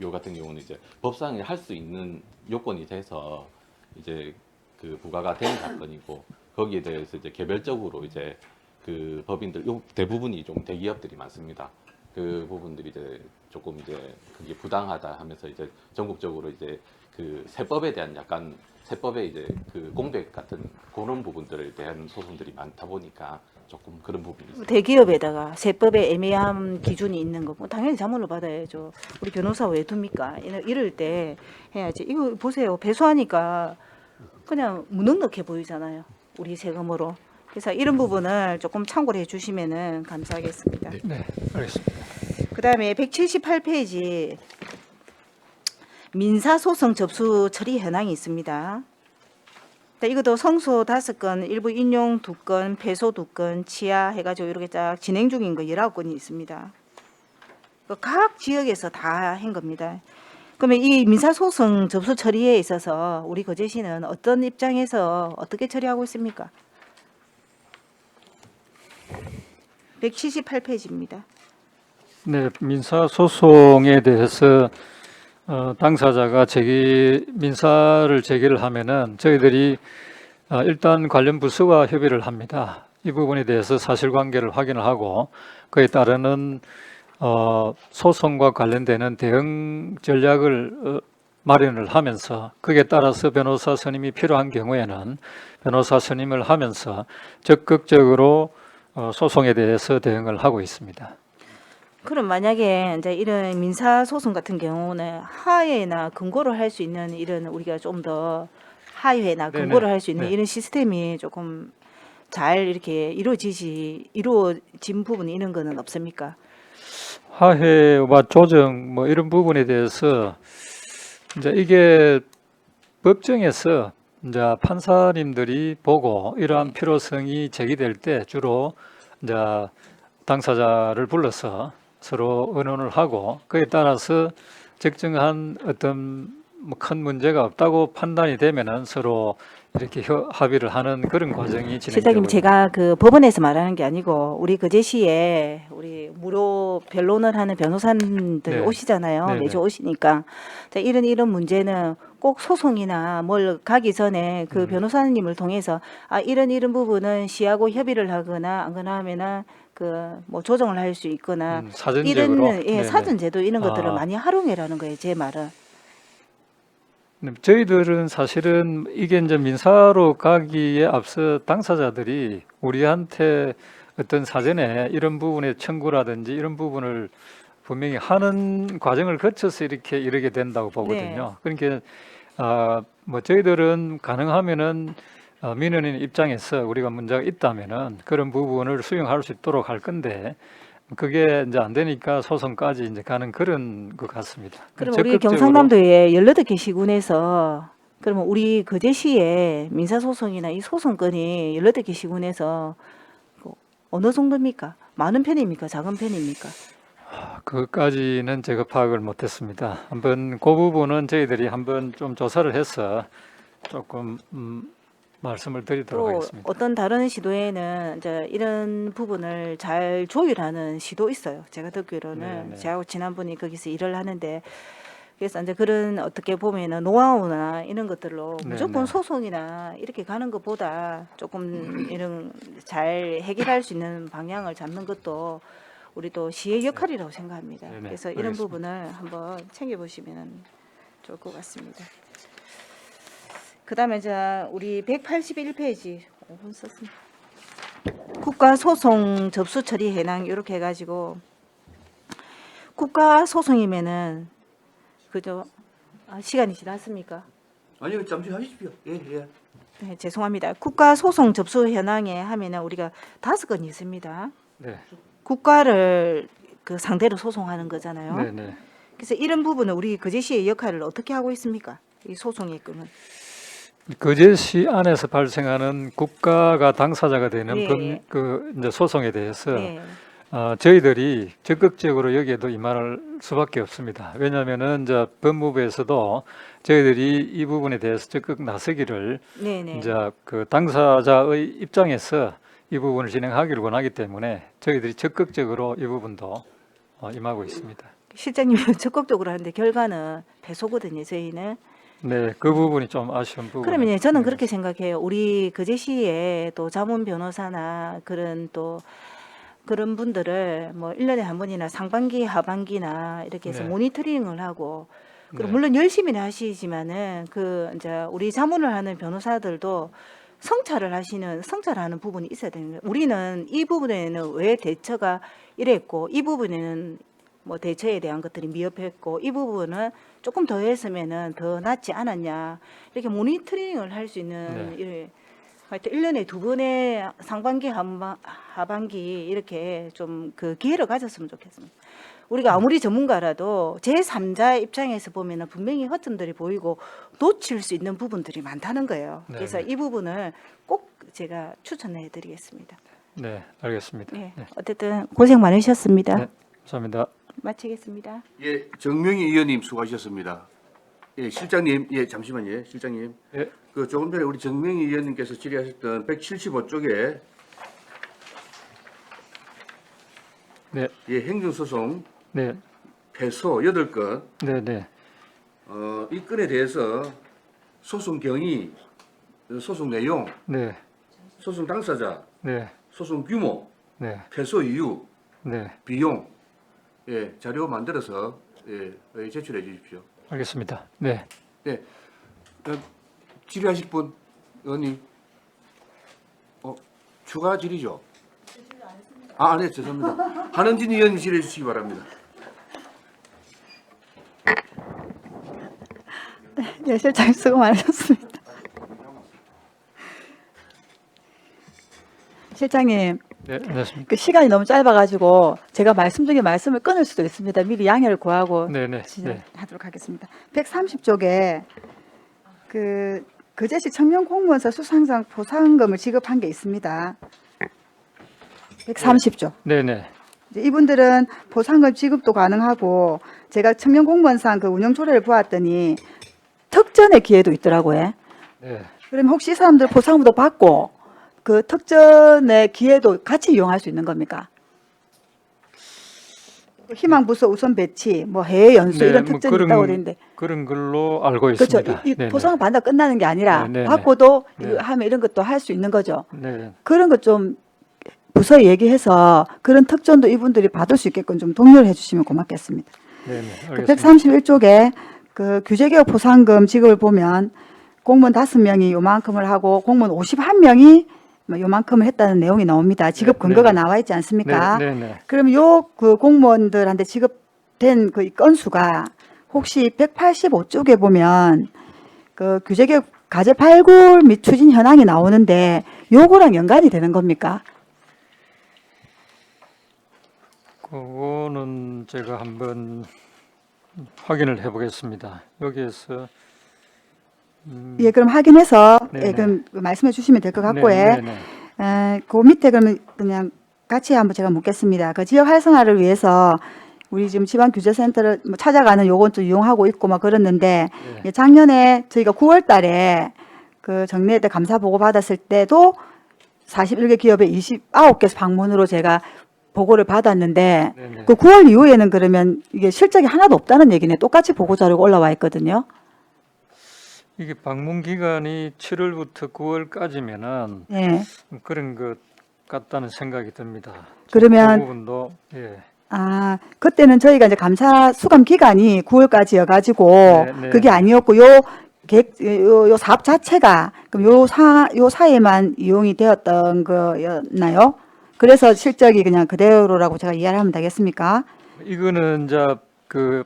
요 같은 경우는 이제 법상에 할 수 있는 요건이 돼서 이제 그 부과가 된 사건이고 거기에 대해서 이제 개별적으로 이제 그 법인들 요 대부분이 좀 대기업들이 많습니다. 그 부분들이 이제 조금 이제 그게 부당하다 하면서 이제 전국적으로 이제 그 세법에 대한 약간 세법의 이제 그 공백 같은 그런 부분들에 대한 소송들이 많다 보니까 조금 그런 부분이 있습니다. 대기업에다가 세법에 애매한 기준이 있는 거고 당연히 자문을 받아야죠. 우리 변호사 왜 둡니까? 이럴 때 해야지. 이거 보세요. 배수하니까 그냥 무능력해 보이잖아요. 우리 세금으로. 그래서 이런 부분을 조금 참고를 해주시면은 감사하겠습니다. 네, 알겠습니다. 그다음에 178페이지 민사소송 접수 처리 현황이 있습니다. 이것도 성소 5건, 일부 인용 2건, 패소 2건, 치아 해가지고 이렇게 쫙 진행 중인 거 19건이 있습니다. 각 지역에서 다 한 겁니다. 그러면 이 민사소송 접수 처리에 있어서 우리 거제시는 어떤 입장에서 어떻게 처리하고 있습니까? 178페이지입니다. 네, 민사 소송에 대해서 당사자가 민사를 제기를 하면은 저희들이 일단 관련 부서와 협의를 합니다. 이 부분에 대해서 사실관계를 확인을 하고 그에 따르는 소송과 관련되는 대응 전략을 마련을 하면서 거기에 따라서 변호사 선임이 필요한 경우에는 변호사 선임을 하면서 적극적으로 소송에 대해서 대응을 하고 있습니다. 그럼 만약에 이제 이런 민사 소송 같은 경우는 하회나 근고를 할 수 있는 이런 우리가 좀 더 하회나 네네. 근고를 할 수 있는 네. 이런 시스템이 조금 잘 이렇게 이루어진 부분이 있는 거는 없습니까? 하회와 조정 뭐 이런 부분에 대해서 이제 이게 법정에서 이제 판사님들이 보고 이러한 필요성이 제기될 때 주로 이제 당사자를 불러서 서로 의논을 하고 그에 따라서 적정한 어떤 뭐 큰 문제가 없다고 판단이 되면은 서로 이렇게 합의를 하는 그런 과정이 진행되고 실장님 제가 그 법원에서 말하는 게 아니고 우리 거제시에 우리 무료 변론을 하는 변호사님들 네. 오시잖아요. 네네. 매주 오시니까 자, 이런 문제는 꼭 소송이나 뭘 가기 전에 그 변호사님을 통해서 이런 부분은 시하고 협의를 하거나 안거나 하면은 그 뭐 조정을 할 수 있거나 사전적으로 이런 네네. 사전제도 이런 것들을 아. 많이 활용해라는 거예요. 제 말은. 저희들은 사실은 이게 이제 민사로 가기에 앞서 당사자들이 우리한테 어떤 사전에 이런 부분의 청구라든지 이런 부분을 분명히 하는 과정을 거쳐서 이렇게 이르게 된다고 보거든요. 그러니까 뭐 저희들은 가능하면은 민원인 입장에서 우리가 문제가 있다면은 그런 부분을 수용할 수 있도록 할 건데 그게 이제 안 되니까 소송까지 이제 가는 그런 것 같습니다. 그럼 우리 적극적으로 경상남도의 18개 시군에서 그러면 우리 거제시의 민사소송이나 이 소송건이 18개 시군에서 어느 정도입니까? 많은 편입니까? 작은 편입니까? 그것까지는 제가 파악을 못했습니다. 한번 그 부분은 저희들이 한번 좀 조사를 해서 조금 말씀을 드리도록 또 하겠습니다. 어떤 다른 시도에는 이제 이런 부분을 잘 조율하는 시도 있어요. 제가 듣기로는 네네. 제가 지난번에 거기서 일을 하는데 그래서 이제 그런 어떻게 보면은 노하우나 이런 것들로 무조건 네네. 소송이나 이렇게 가는 것보다 조금 이런 잘 해결할 수 있는 방향을 잡는 것도 우리 또 시의 역할이라고 생각합니다. 네네. 그래서 이런 알겠습니다. 부분을 한번 챙겨보시면 좋을 것 같습니다. 그다음에 자 우리 181페이지 5분 썼습니다. 국가소송 접수 처리 해당 이렇게 해가지고 국가소송이면은 그죠? 시간이 지났습니까? 아니요, 잠시 하십시오. 예, 예. 네, 죄송합니다. 국가소송 접수 현황에 하면은 우리가 5건이 있습니다. 네, 국가를 그 상대로 소송하는 거잖아요. 네, 네. 그래서 이런 부분은 우리 거제시의 역할을 어떻게 하고 있습니까? 이 소송의 건은. 거제시 안에서 발생하는 국가가 당사자가 되는 네. 그 이제 소송에 대해서 네. 저희들이 적극적으로 여기에도 임할 수밖에 없습니다. 왜냐하면은 이제 법무부에서도 저희들이 이 부분에 대해서 적극 나서기를 네네. 이제 그 당사자의 입장에서 이 부분을 진행하기를 원하기 때문에 저희들이 적극적으로 이 부분도 임하고 있습니다. 실장님이 적극적으로 하는데 결과는 패소거든요. 저희는. 네, 그 부분이 좀 아쉬운 부분. 그러면 저는 그렇게 생각해요. 우리 거제시에 또 자문 변호사나 그런 또 그런 분들을 뭐 1년에 한 번이나 상반기, 하반기나 이렇게 해서 네. 모니터링을 하고 그리고 네. 물론 열심히 하시지만은 그 이제 우리 자문을 하는 변호사들도 성찰하는 부분이 있어야 되는 거예요. 우리는 이 부분에는 왜 대처가 이랬고 이 부분에는 뭐 대처에 대한 것들이 미흡했고 이 부분은 조금 더 했으면은 더 낫지 않았냐 이렇게 모니터링을 할 수 있는 네. 하여튼 1년에 2번의 상반기 하반기 이렇게 좀 그 기회를 가졌으면 좋겠습니다. 우리가 아무리 전문가라도 제3자 입장에서 보면은 분명히 허점들이 보이고 놓칠 수 있는 부분들이 많다는 거예요. 네, 그래서 네. 이 부분을 꼭 제가 추천해 드리겠습니다. 네, 알겠습니다. 네. 네. 어쨌든 고생 많으셨습니다. 네, 감사합니다. 마치겠습니다. 예, 정명희 의원님 수고하셨습니다. 예, 실장님, 예, 잠시만요, 실장님. 예. 그 조금 전에 우리 정명희 의원님께서 질의하셨던 175쪽에 네, 예, 행정소송 네, 패소 8건, 네, 네, 이 건에 대해서 소송 경위, 소송 내용, 네, 소송 당사자, 네, 소송 규모, 네, 패소 이유, 네, 비용, 예, 자료 만들어서 예, 제출해 주십시오. 알겠습니다. 네, 네, 질의하실 분 의원님, 추가 질의죠? 네, 죄송합니다. 한은진 의원님 질의해 주시기 바랍니다. 네, 실장님 수고 많으셨습니다. 실장님, 네, 안녕하십니까. 그 시간이 너무 짧아가지고 제가 말씀 중에 말씀을 끊을 수도 있습니다. 미리 양해를 구하고 네, 네, 네, 진행하도록 하겠습니다. 130쪽에 그 거제시 청년 공무원사 수상상 보상금을 지급한 게 있습니다. 130조. 네, 네, 이제 이분들은 보상금 지급도 가능하고 제가 청년 공무원상 그 운영 조례를 보았더니 특전의 기회도 있더라고요. 네. 그러면 혹시 이 사람들 보상금도 받고 그 특전의 기회도 같이 이용할 수 있는 겁니까? 희망부서 우선 배치, 뭐 해외 연수 이런 뭐 특전이 있다고 되는데 그런 걸로 알고 그렇죠. 있습니다. 이 네, 보상을 받다 끝나는 게 아니라 네, 네, 받고도 네. 이거 하면 이런 것도 할 수 있는 거죠. 네, 네, 그런 것 좀 부서 얘기해서 그런 특전도 이분들이 받을 수 있게끔 좀 독려를 해주시면 고맙겠습니다. 네, 네, 그 알겠습니다. 131쪽에 그 규제개혁 포상금 지급을 보면 공무원 5명이 요만큼을 하고 공무원 51명이 뭐 요만큼을 했다는 내용이 나옵니다. 지급 네, 근거가 네. 나와 있지 않습니까? 네, 네, 네. 그럼 요 그 공무원들한테 지급된 그 건수가 혹시 185쪽에 보면 그 규제개혁 과제 발굴 및 추진 현황이 나오는데 요거랑 연관이 되는 겁니까? 그거는 제가 한번 확인을 해보겠습니다. 여기에서 예, 그럼 확인해서 네네. 예, 그럼 말씀해 주시면 될 것 같고요. 네, 네, 네. 그 밑에 그러면 그냥 같이 한번 제가 묻겠습니다. 그 지역 활성화를 위해서 우리 지금 지방규제센터를 뭐 찾아가는 요건 좀 이용하고 있고 막 그랬는데 네. 예, 작년에 저희가 9월 달에 그 정례 때 감사 보고 받았을 때도 41개 기업에 29개 방문으로 제가 보고를 받았는데 네네. 그 9월 이후에는 그러면 이게 실적이 하나도 없다는 얘기네. 똑같이 보고 자료가 올라와 있거든요. 이게 방문 기간이 7월부터 9월까지면은 네. 그런 것 같다는 생각이 듭니다. 그러면- 그 부분도 예. 아, 그때는 저희가 이제 감사 수감 기간이 9월까지여가지고 네, 네. 그게 아니었고 요 사업 자체가 그럼 요 사이에만 이용이 되었던 거였나요? 그래서 실적이 그냥 그대로라고 제가 이해를 하면 되겠습니까? 이거는 이제 그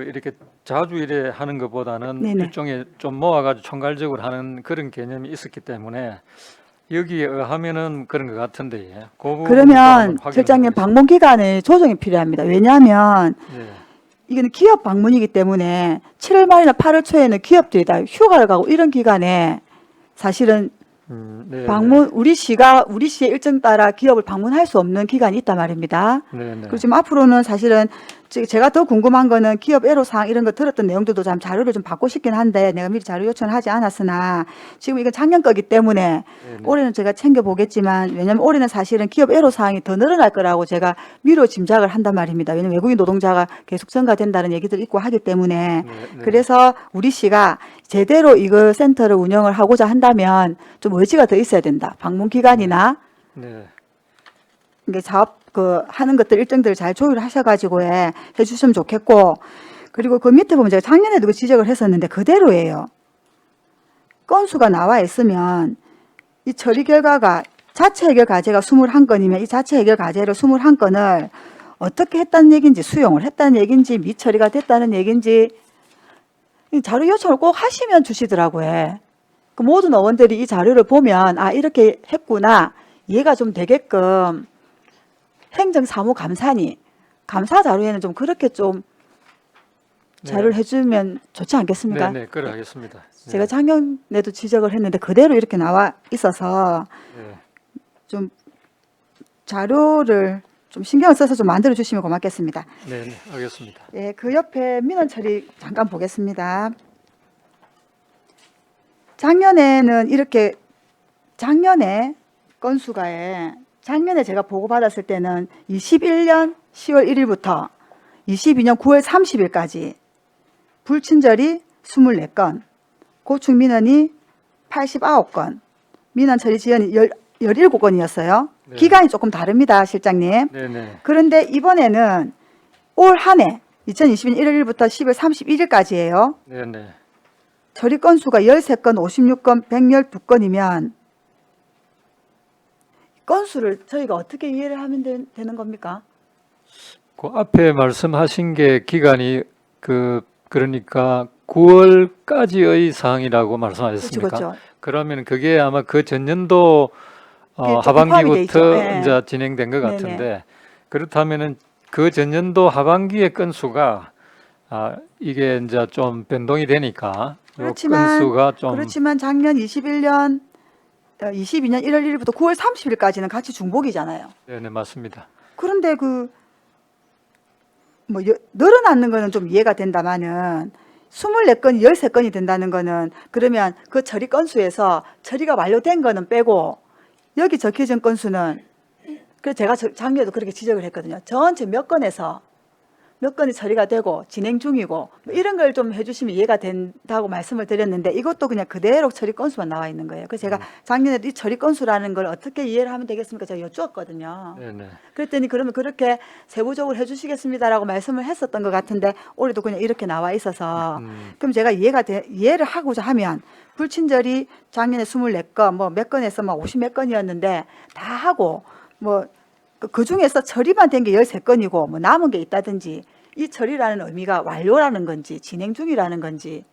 이렇게 자주 이래 하는 것보다는 네네. 일종의 좀 모아가지고 총괄적으로 하는 그런 개념이 있었기 때문에 여기에 의하면은 그런 것 같은데 예. 그 부분도 한번 그러면 확인을 실장님 해보겠습니다. 방문 기간에 조정이 필요합니다. 왜냐하면 예. 이거는 기업 방문이기 때문에 7월 말이나 8월 초에는 기업들이 다 휴가를 가고 이런 기간에 사실은 네, 방문 우리 시의 일정 따라 기업을 방문할 수 없는 기간이 있단 말입니다. 네, 네. 그리고 지금 앞으로는 사실은 제가 더 궁금한 거는 기업 애로사항 이런 거 들었던 내용들도 좀 자료를 좀 받고 싶긴 한데 내가 미리 자료 요청을 하지 않았으나 지금 이건 작년 거기 때문에 네, 네. 올해는 제가 챙겨보겠지만 왜냐하면 올해는 사실은 기업 애로사항이 더 늘어날 거라고 제가 미뤄 짐작을 한단 말입니다. 왜냐하면 외국인 노동자가 계속 증가된다는 얘기들이 있고 하기 때문에 네, 네. 그래서 우리 시가 제대로 이거 센터를 운영을 하고자 한다면 좀 의지가 더 있어야 된다. 방문 기간이나 네. 이게 사업 하는 것들 일정들을 잘 조율하셔가지고 해주시면 좋겠고 그리고 그 밑에 보면 제가 작년에도 그 지적을 했었는데 그대로예요. 건수가 나와 있으면 이 처리 결과가 자체 해결 과제가 21건이면 이 자체 해결 과제를 21건을 어떻게 했다는 얘기인지 수용을 했다는 얘기인지 미처리가 됐다는 얘기인지 이 자료 요청을 꼭 하시면 주시더라고요. 그 모든 어원들이 이 자료를 보면 아 이렇게 했구나 이해가 좀 되게끔 행정사무감사니 감사 자료에는 좀 그렇게 좀 자료를 해주면 좋지 않겠습니까? 네, 네, 그래 하겠습니다. 네. 제가 작년에도 지적을 했는데 그대로 이렇게 나와 있어서 네. 좀 자료를 좀 신경을 써서 좀 만들어 주시면 고맙겠습니다. 네, 네, 알겠습니다. 예, 그 옆에 민원 처리 잠깐 보겠습니다. 작년에는 이렇게 작년에 건수가에 작년에 제가 보고받았을 때는 21년 10월 1일부터 22년 9월 30일까지 불친절이 24건, 고충 민원이 89건, 민원 처리 지연이 17건이었어요. 네. 기간이 조금 다릅니다, 실장님. 네, 네. 그런데 이번에는 올 한 해 2022년 1월부터 10월 31일까지예요. 네, 네. 처리 건수가 13건, 56건, 112건이면 건수를 저희가 어떻게 이해를 하면 되는 겁니까? 그 앞에 말씀하신 게 기간이 그러니까 9월까지의 사항이라고 말씀하셨습니까? 그렇죠. 그러면 그게 아마 그 전년도 그게 조금 포함이 돼 하반기부터 있죠. 네. 이제 진행된 것 네네. 같은데 그렇다면은 그 전년도 하반기의 건수가 이게 이제 좀 변동이 되니까 요 그렇지만 건수가 좀 그렇지만 작년 22년 1월 1일부터 9월 30일까지는 같이 중복이잖아요. 네, 맞습니다. 그런데 늘어나는 거는 좀 이해가 된다마는 24건이 13건이 된다는 거는 그러면 그 처리 건수에서 처리가 완료된 거는 빼고 여기 적혀진 건수는 그래서 제가 작년에도 그렇게 지적을 했거든요. 전체 몇 건에서 몇 건이 처리가 되고 진행 중이고 뭐 이런 걸 좀 해주시면 이해가 된다고 말씀을 드렸는데 이것도 그냥 그대로 처리 건수만 나와 있는 거예요. 그래서 제가 작년에도 이 처리 건수라는 걸 어떻게 이해를 하면 되겠습니까? 제가 여쭈었거든요. 네네. 그랬더니 그러면 그렇게 세부적으로 해주시겠습니다라고 말씀을 했었던 것 같은데 올해도 그냥 이렇게 나와 있어서 그럼 제가 이해를 하고자 하면 불친절이 작년에 24건 뭐 몇 건에서 막 50 몇 건이었는데 다 하고 뭐 그 중에서 처리만 된 게 13건이고 뭐 남은 게 있다든지 이 처리라는 의미가 완료라는 건지 진행 중이라는 건지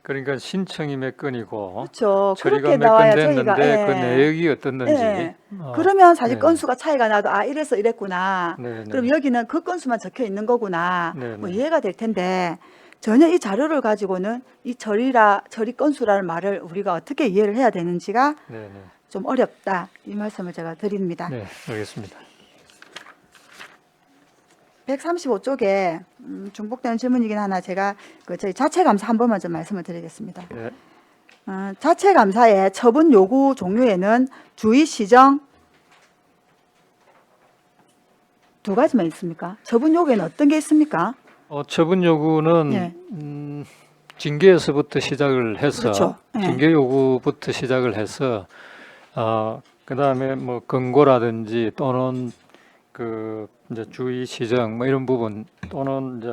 그러니까 신청이 몇 건이고 그렇죠. 처리가 그렇게 몇 나와야 건 됐는데 저희가 그 내역이 어떻는지. 예. 그러면 사실 네네. 건수가 차이가 나도 아 이래서 이랬구나. 네네. 그럼 여기는 그 건수만 적혀 있는 거구나. 네네. 뭐 이해가 될 텐데 전혀 이 자료를 가지고는 이 처리 건수라는 말을 우리가 어떻게 이해를 해야 되는지가 네네. 좀 어렵다. 이 말씀을 제가 드립니다. 네, 알겠습니다. 135쪽에 중복되는 질문이긴 하나 제가 그 저희 자체 감사 한 번만 좀 말씀을 드리겠습니다. 네. 자체 감사의 처분 요구 종류에는 주의 시정 두 가지만 있습니까? 처분 요구에는 어떤 게 있습니까? 처분 요구는 네. 징계에서부터 시작을 해서 그렇죠. 네. 징계 요구부터 시작을 해서 그다음에 뭐 권고라든지 또는 그 이제 주의 시정 뭐 이런 부분 또는 이제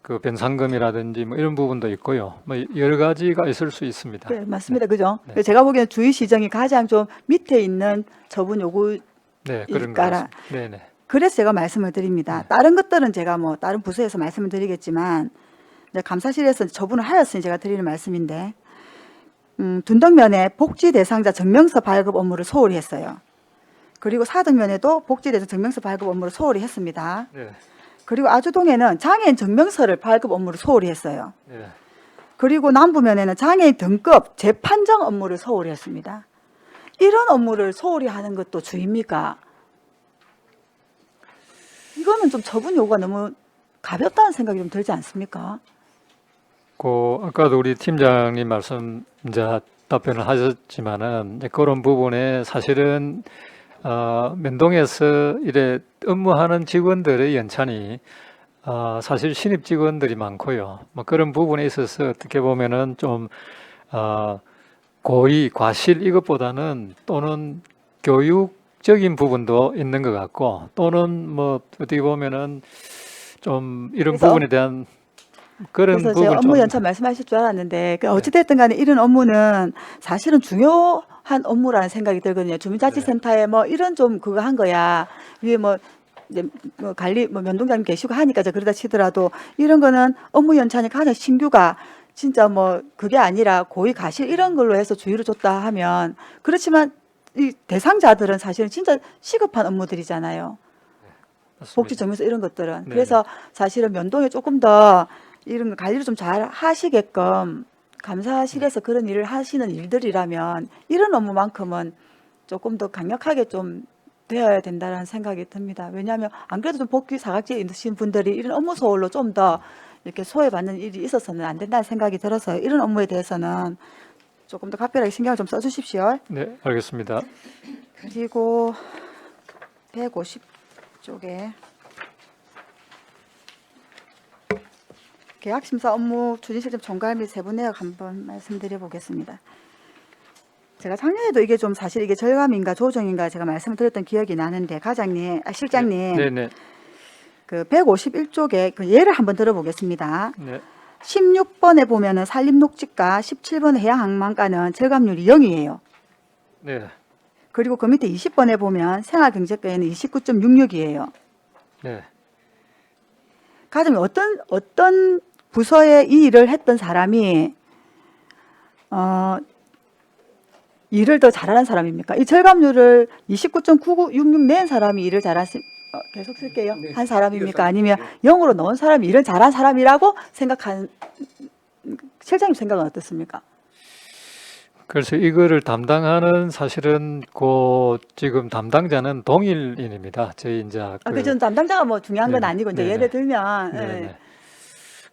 그 변상금이라든지 뭐 이런 부분도 있고요. 뭐 여러 가지가 있을 수 있습니다. 네, 맞습니다. 그죠? 네. 그래서 제가 보기에는 주의 시정이 가장 좀 밑에 있는 처분 요구 네, 그런 거 일까라. 같습니다. 네, 네. 그래서 제가 말씀을 드립니다. 다른 것들은 제가 뭐 다른 부서에서 말씀을 드리겠지만 이제 감사실에서 처분을 하였으니 제가 드리는 말씀인데 둔덕면에 복지 대상자 증명서 발급 업무를 소홀히 했어요. 그리고 사등면에도 복지 대상 증명서 발급 업무를 소홀히 했습니다. 네. 그리고 아주동에는 장애인 증명서를 발급 업무를 소홀히 했어요. 네. 그리고 남부면에는 장애인 등급 재판정 업무를 소홀히 했습니다. 이런 업무를 소홀히 하는 것도 주입니까? 이거는 좀 처분 요구가 너무 가볍다는 생각이 좀 들지 않습니까? 아까도 우리 팀장님 말씀 이제 답변을 하셨지만은 이제 그런 부분에 사실은 면동에서 이래 업무하는 직원들의 연찬이 사실 신입 직원들이 많고요. 뭐 그런 부분에 있어서 어떻게 보면은 좀 고의, 과실 이것보다는 또는 교육적인 부분도 있는 것 같고 또는 뭐 어떻게 보면은 좀 이런 그래서 부분에 대한 그런 그래서 부분 제가 업무 연차 말씀하실 줄 알았는데 어찌됐든 간에 이런 업무는 사실은 중요한 업무라는 생각이 들거든요. 주민자치센터에 뭐 이런 좀 그거 한 거야. 위에 뭐 이제 뭐 관리 뭐 면동장님 계시고 하니까 이제 그러다 치더라도 이런 거는 업무 연차니 가장 신규가 진짜 뭐 그게 아니라 고의 과실 이런 걸로 해서 주의를 줬다 하면 그렇지만 이 대상자들은 사실은 진짜 시급한 업무들이잖아요. 복지 정면서 이런 것들은. 네네. 그래서 사실은 면동에 조금 더 이런 거 관리를 좀 잘 하시게끔 감사실에서 그런 일을 하시는 일들이라면 이런 업무만큼은 조금 더 강력하게 좀 되어야 된다는 생각이 듭니다. 왜냐하면 안 그래도 좀 복귀 사각지에 있으신 분들이 이런 업무 소홀로 좀 더 이렇게 소외받는 일이 있어서는 안 된다는 생각이 들어서 이런 업무에 대해서는 조금 더 각별하게 신경을 좀 써주십시오. 네, 알겠습니다. 그리고 150쪽에 계약심사 업무 추진시스템 총괄 및 세부 내역 한번 말씀드려 보겠습니다. 제가 작년에도 이게 좀 사실 이게 절감인가 조정인가 제가 말씀을 드렸던 기억이 나는데 실장님 네, 네, 그 151쪽에 그 예를 한번 들어보겠습니다. 네, 16번에 보면은 산림녹지과 17번 해양항만과는 절감률이 0이에요. 네, 그리고 그 밑에 20번에 보면 생활경제과에는 29.66이에요. 네. 가장 어떤 부서에 이 일을 했던 사람이 일을 더 잘하는 사람입니까? 이 절감률을 29.9966 낸 사람이 일을 잘한 계속 쓸게요. 한 사람입니까? 아니면 0으로 넣은 사람이 일을 잘한 사람이라고 생각하는 실장님 생각은 어떻습니까? 그래서 이거를 담당하는 사실은 지금 담당자는 동일인입니다. 저희 이제 그전 담당자가 뭐 중요한 건 네네. 아니고 이제 네네. 예를 들면 네네.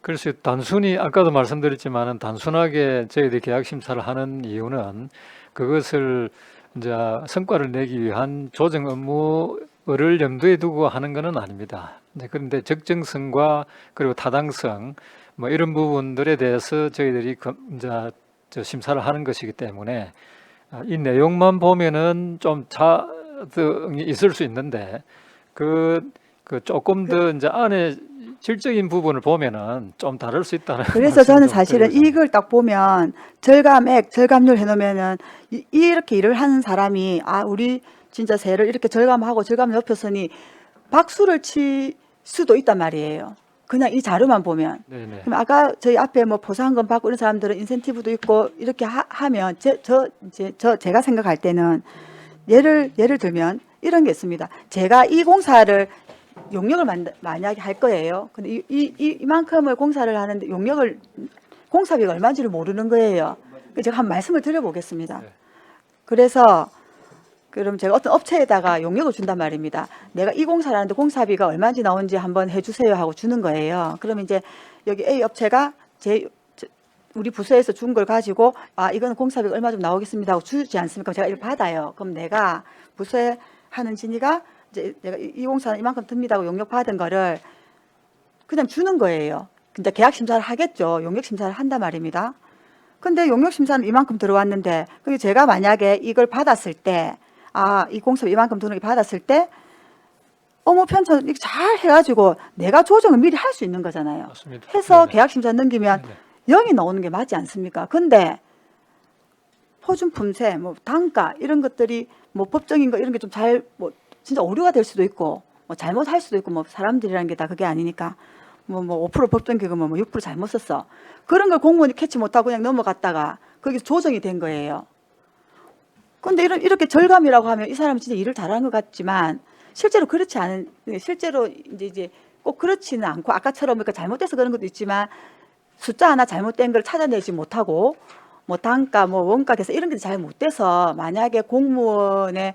그래서 단순히 아까도 말씀드렸지만은 단순하게 저희들이 계약 심사를 하는 이유는 그것을 이제 성과를 내기 위한 조정 업무를 염두에 두고 하는 것은 아닙니다. 네, 그런데 적정성과 그리고 타당성 뭐 이런 부분들에 대해서 저희들이 이제 저 심사를 하는 것이기 때문에 이 내용만 보면은 좀 차등이 있을 수 있는데 그 조금 더 이제 안에 질적인 부분을 보면은 좀 다를 수 있다는. 그래서 말씀 저는 좀 사실은 드리고자 이걸 딱 보면 절감액, 절감률 해놓으면은 이렇게 일을 하는 사람이 아 우리 진짜 세를 이렇게 절감하고 절감 높였으니 박수를 칠 수도 있단 말이에요. 그냥 이 자료만 보면. 네네. 그럼 아까 저희 앞에 뭐 보상금 받고 이런 사람들은 인센티브도 있고 이렇게 하면 제가 생각할 때는 예를 들면 이런 게 있습니다. 제가 이 공사를 용역을 만약에 할 거예요. 근데 이만큼을 공사를 하는데 용역을 공사비가 얼마인지를 모르는 거예요. 그래서 제가 한번 말씀을 드려보겠습니다. 네. 그래서 그럼 제가 어떤 업체에다가 용역을 준단 말입니다. 내가 이 공사를 하는데 공사비가 얼마인지 나오는지 한번 해주세요 하고 주는 거예요. 그러면 이제 여기 A 업체가 우리 부서에서 준 걸 가지고 아 이거는 공사비가 얼마 좀 나오겠습니다 하고 주지 않습니까? 제가 이걸 받아요. 그럼 내가 부서에 하는 진이가 이제 내가 이 공사는 이만큼 듭니다 하고 용역 받은 거를 그냥 주는 거예요. 근데 계약 심사를 하겠죠. 용역 심사를 한단 말입니다. 근데 용역 심사는 이만큼 들어왔는데 그게 제가 만약에 이걸 받았을 때 아, 이 공사비 이만큼 드는 걸 받았을 때 업무 편찬 이렇게 잘 해가지고 내가 조정을 미리 할 수 있는 거잖아요. 맞습니다. 해서 네네. 계약 심사 넘기면 네네. 0이 나오는 게 맞지 않습니까? 근데 표준 품새, 뭐 단가 이런 것들이 뭐 법적인 거 이런 게 좀 잘 뭐 진짜 오류가 될 수도 있고 뭐 잘못할 수도 있고 뭐 사람들이라는 게 다 그게 아니니까 뭐 5% 법정 기금은 뭐 6% 잘못 썼어. 그런 걸 공무원이 캐치 못하고 그냥 넘어갔다가 거기서 조정이 된 거예요. 근데 이렇게 절감이라고 하면 이 사람이 진짜 일을 잘하는 것 같지만 실제로 그렇지 않은 실제로 이제 꼭 그렇지는 않고 아까처럼 그러니까 잘못돼서 그런 것도 있지만 숫자 하나 잘못된 걸 찾아내지 못하고 뭐 단가 뭐 원가 계산 이런 게 잘 못돼서 만약에 공무원의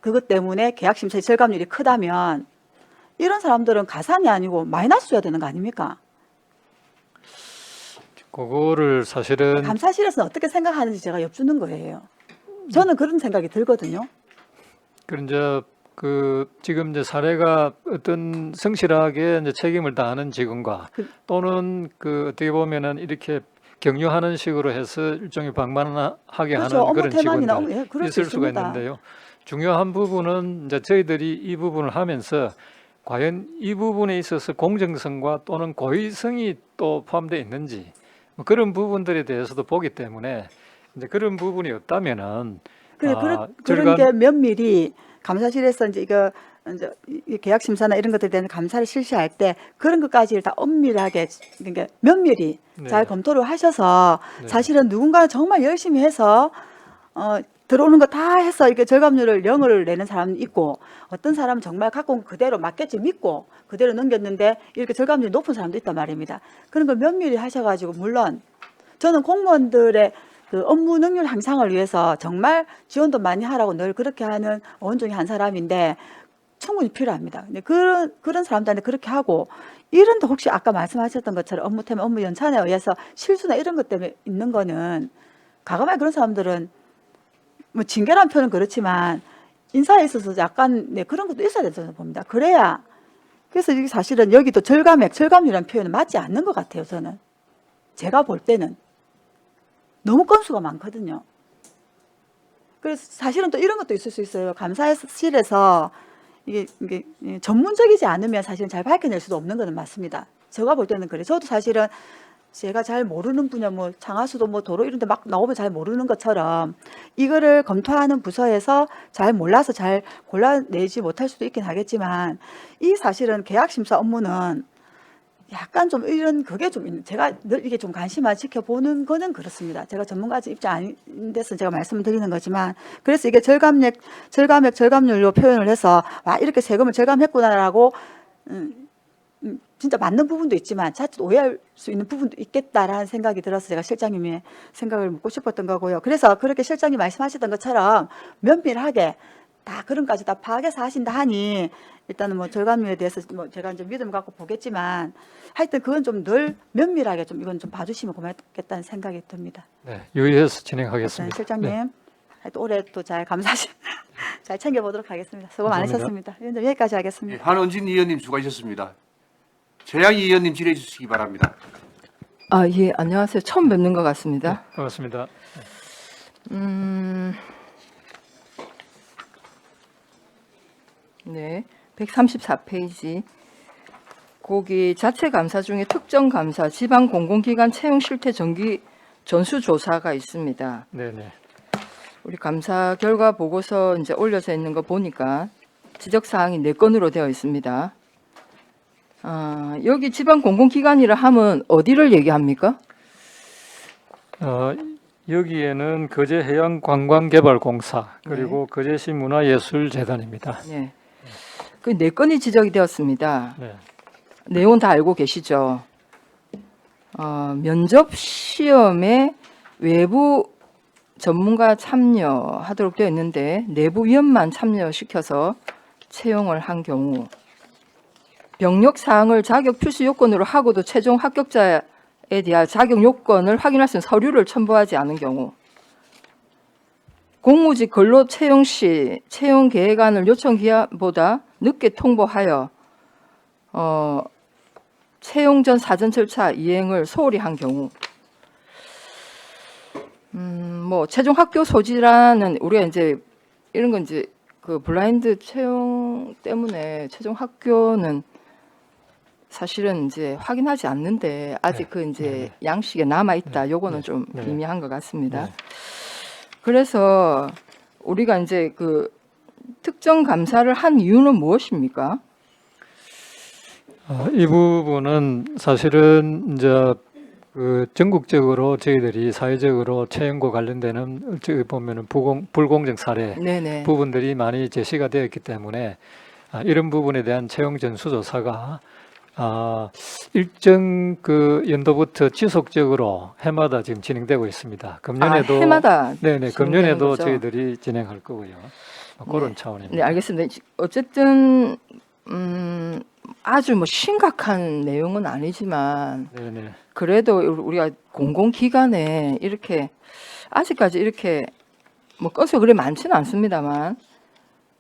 그것 때문에 계약 심사의 절감률이 크다면 이런 사람들은 가산이 아니고 마이너스 줘야 되는 거 아닙니까? 그거를 사실은 감사실에서는 어떻게 생각하는지 제가 엿주는 거예요. 저는 그런 생각이 들거든요. 그런 이제 지금 이제 사례가 어떤 성실하게 이제 책임을 다하는 직원과 또는 어떻게 보면은 이렇게 격려하는 식으로 해서 일종의 방만하게 그렇죠. 하는 업무 그런 태만이나 직원들 예, 그럴 수 있을 수가 있습니다. 있는데요. 중요한 부분은 이제 저희들이 이 부분을 하면서 과연 이 부분에 있어서 공정성과 또는 고의성이 또 포함되어 있는지 뭐 그런 부분들에 대해서도 보기 때문에 이제 그런 부분이 없다면은 그런 절감 게 면밀히 감사실에서 이제 이제 이 계약 심사나 이런 것들에 대한 감사를 실시할 때 그런 것까지 다 엄밀하게 그러니까 면밀히 네. 잘 검토를 하셔서 네. 사실은 누군가 정말 열심히 해서 들어오는 거 다 해서 이게 절감률을 0을 내는 사람이 있고 어떤 사람은 정말 갖고 온 거 그대로 맞겠지 믿고 그대로 넘겼는데 이렇게 절감률이 높은 사람도 있단 말입니다. 그런 걸 면밀히 하셔가지고 물론 저는 공무원들의 그 업무 능률 향상을 위해서 정말 지원도 많이 하라고 늘 그렇게 하는 어원 중에 한 사람인데 충분히 필요합니다. 근데 그런 사람들한테 그렇게 하고 이런데 혹시 아까 말씀하셨던 것처럼 업무 때문에 업무 연차에 의해서 실수나 이런 것 때문에 있는 거는 가감하게 그런 사람들은 뭐 징계라는 표현은 그렇지만 인사에 있어서 약간 그런 것도 있어야 된다고 봅니다. 그래야 그래서 이게 사실은 여기도 절감률이라는 표현은 맞지 않는 것 같아요. 저는 제가 볼 때는 너무 건수가 많거든요. 그래서 사실은 또 이런 것도 있을 수 있어요. 감사실에서 이게 전문적이지 않으면 사실은 잘 밝혀낼 수도 없는 것은 맞습니다. 제가 볼 때는 그래요. 저도 사실은 제가 잘 모르는 분야 뭐 창하수도 뭐 도로 이런 데 막 나오면 잘 모르는 것처럼 이거를 검토하는 부서에서 잘 몰라서 잘 골라내지 못할 수도 있긴 하겠지만 이 사실은 계약심사 업무는 약간 좀 이런 그게 좀 있는 제가 늘 이게 좀 관심을 지켜보는 거는 그렇습니다. 제가 전문가지 입장 아닌 데서 제가 말씀을 드리는 거지만 그래서 이게 절감률로 표현을 해서 와 이렇게 세금을 절감했구나라고 진짜 맞는 부분도 있지만 자칫 오해할 수 있는 부분도 있겠다라는 생각이 들어서 제가 실장님의 생각을 묻고 싶었던 거고요. 그래서 그렇게 실장님 말씀하셨던 것처럼 면밀하게 다 그런까지 다 파악해서 하신다 하니 일단은 뭐 절감률에 대해서 뭐 제가 이제 믿음을 갖고 보겠지만 하여튼 그건 좀 늘 면밀하게 좀 이건 좀 봐주시면 고맙겠다는 생각이 듭니다. 네, 유의해서 네, 진행하겠습니다. 실장님 네. 하여튼 올해 또 잘 감사하시 잘 챙겨보도록 하겠습니다. 수고 감사합니다. 많으셨습니다. 위원님 여기까지 예, 하겠습니다. 한원진 의원님 수고하셨습니다. 최양희 의원님 질의해 주시기 바랍니다. 아, 예, 안녕하세요. 처음 뵙는 것 같습니다. 반갑습니다. 네, 134페이지. 거기 자체 감사 중에 특정 감사, 지방 공공기관 채용 실태 정기 전수 조사가 있습니다. 네네. 우리 감사 결과 보고서 이제 올려져 있는 거 보니까 지적 사항이 4건으로 되어 있습니다. 아, 여기 지방 공공기관이라 하면 어디를 얘기합니까? 여기에는 거제해양관광개발공사 그리고 거제시 문화예술재단입니다. 네. 그 4건이 지적이 되었습니다. 네. 내용 다 알고 계시죠? 면접 시험에 외부 전문가 참여하도록 되어 있는데 내부 위원만 참여시켜서 채용을 한 경우, 병력 사항을 자격 필수 요건으로 하고도 최종 합격자에 대한 자격 요건을 확인할 수 있는 서류를 첨부하지 않은 경우, 공무직 근로 채용 시 채용 계획안을 요청 기한보다 늦게 통보하여 채용 전 사전 절차 이행을 소홀히 한 경우, 뭐 최종 학교 소지라는 우리가 이제 이런 건 이제 그 블라인드 채용 때문에 최종 학교는 사실은 이제 확인하지 않는데 아직 그 이제 양식에 남아 있다. 요거는 좀 미미한 것 같습니다. 그래서 우리가 이제 그 특정 감사를 한 이유는 무엇입니까? 이 부분은 사실은 이제 그 전국적으로 저희들이 사회적으로 채용과 관련되는 저기 보면은 불공정 사례 네네. 부분들이 많이 제시가 되었기 때문에 이런 부분에 대한 채용 전수조사가 일정 그 연도부터 지속적으로 해마다 지금 진행되고 있습니다. 금년에도 해마다 네네 진행되는 금년에도 거죠? 저희들이 진행할 거고요. 그런 차원입니다. 네, 알겠습니다. 어쨌든 아주 뭐 심각한 내용은 아니지만 네네. 그래도 우리가 공공기관에 이렇게 아직까지 이렇게 뭐 건수가 그리 많지는 않습니다만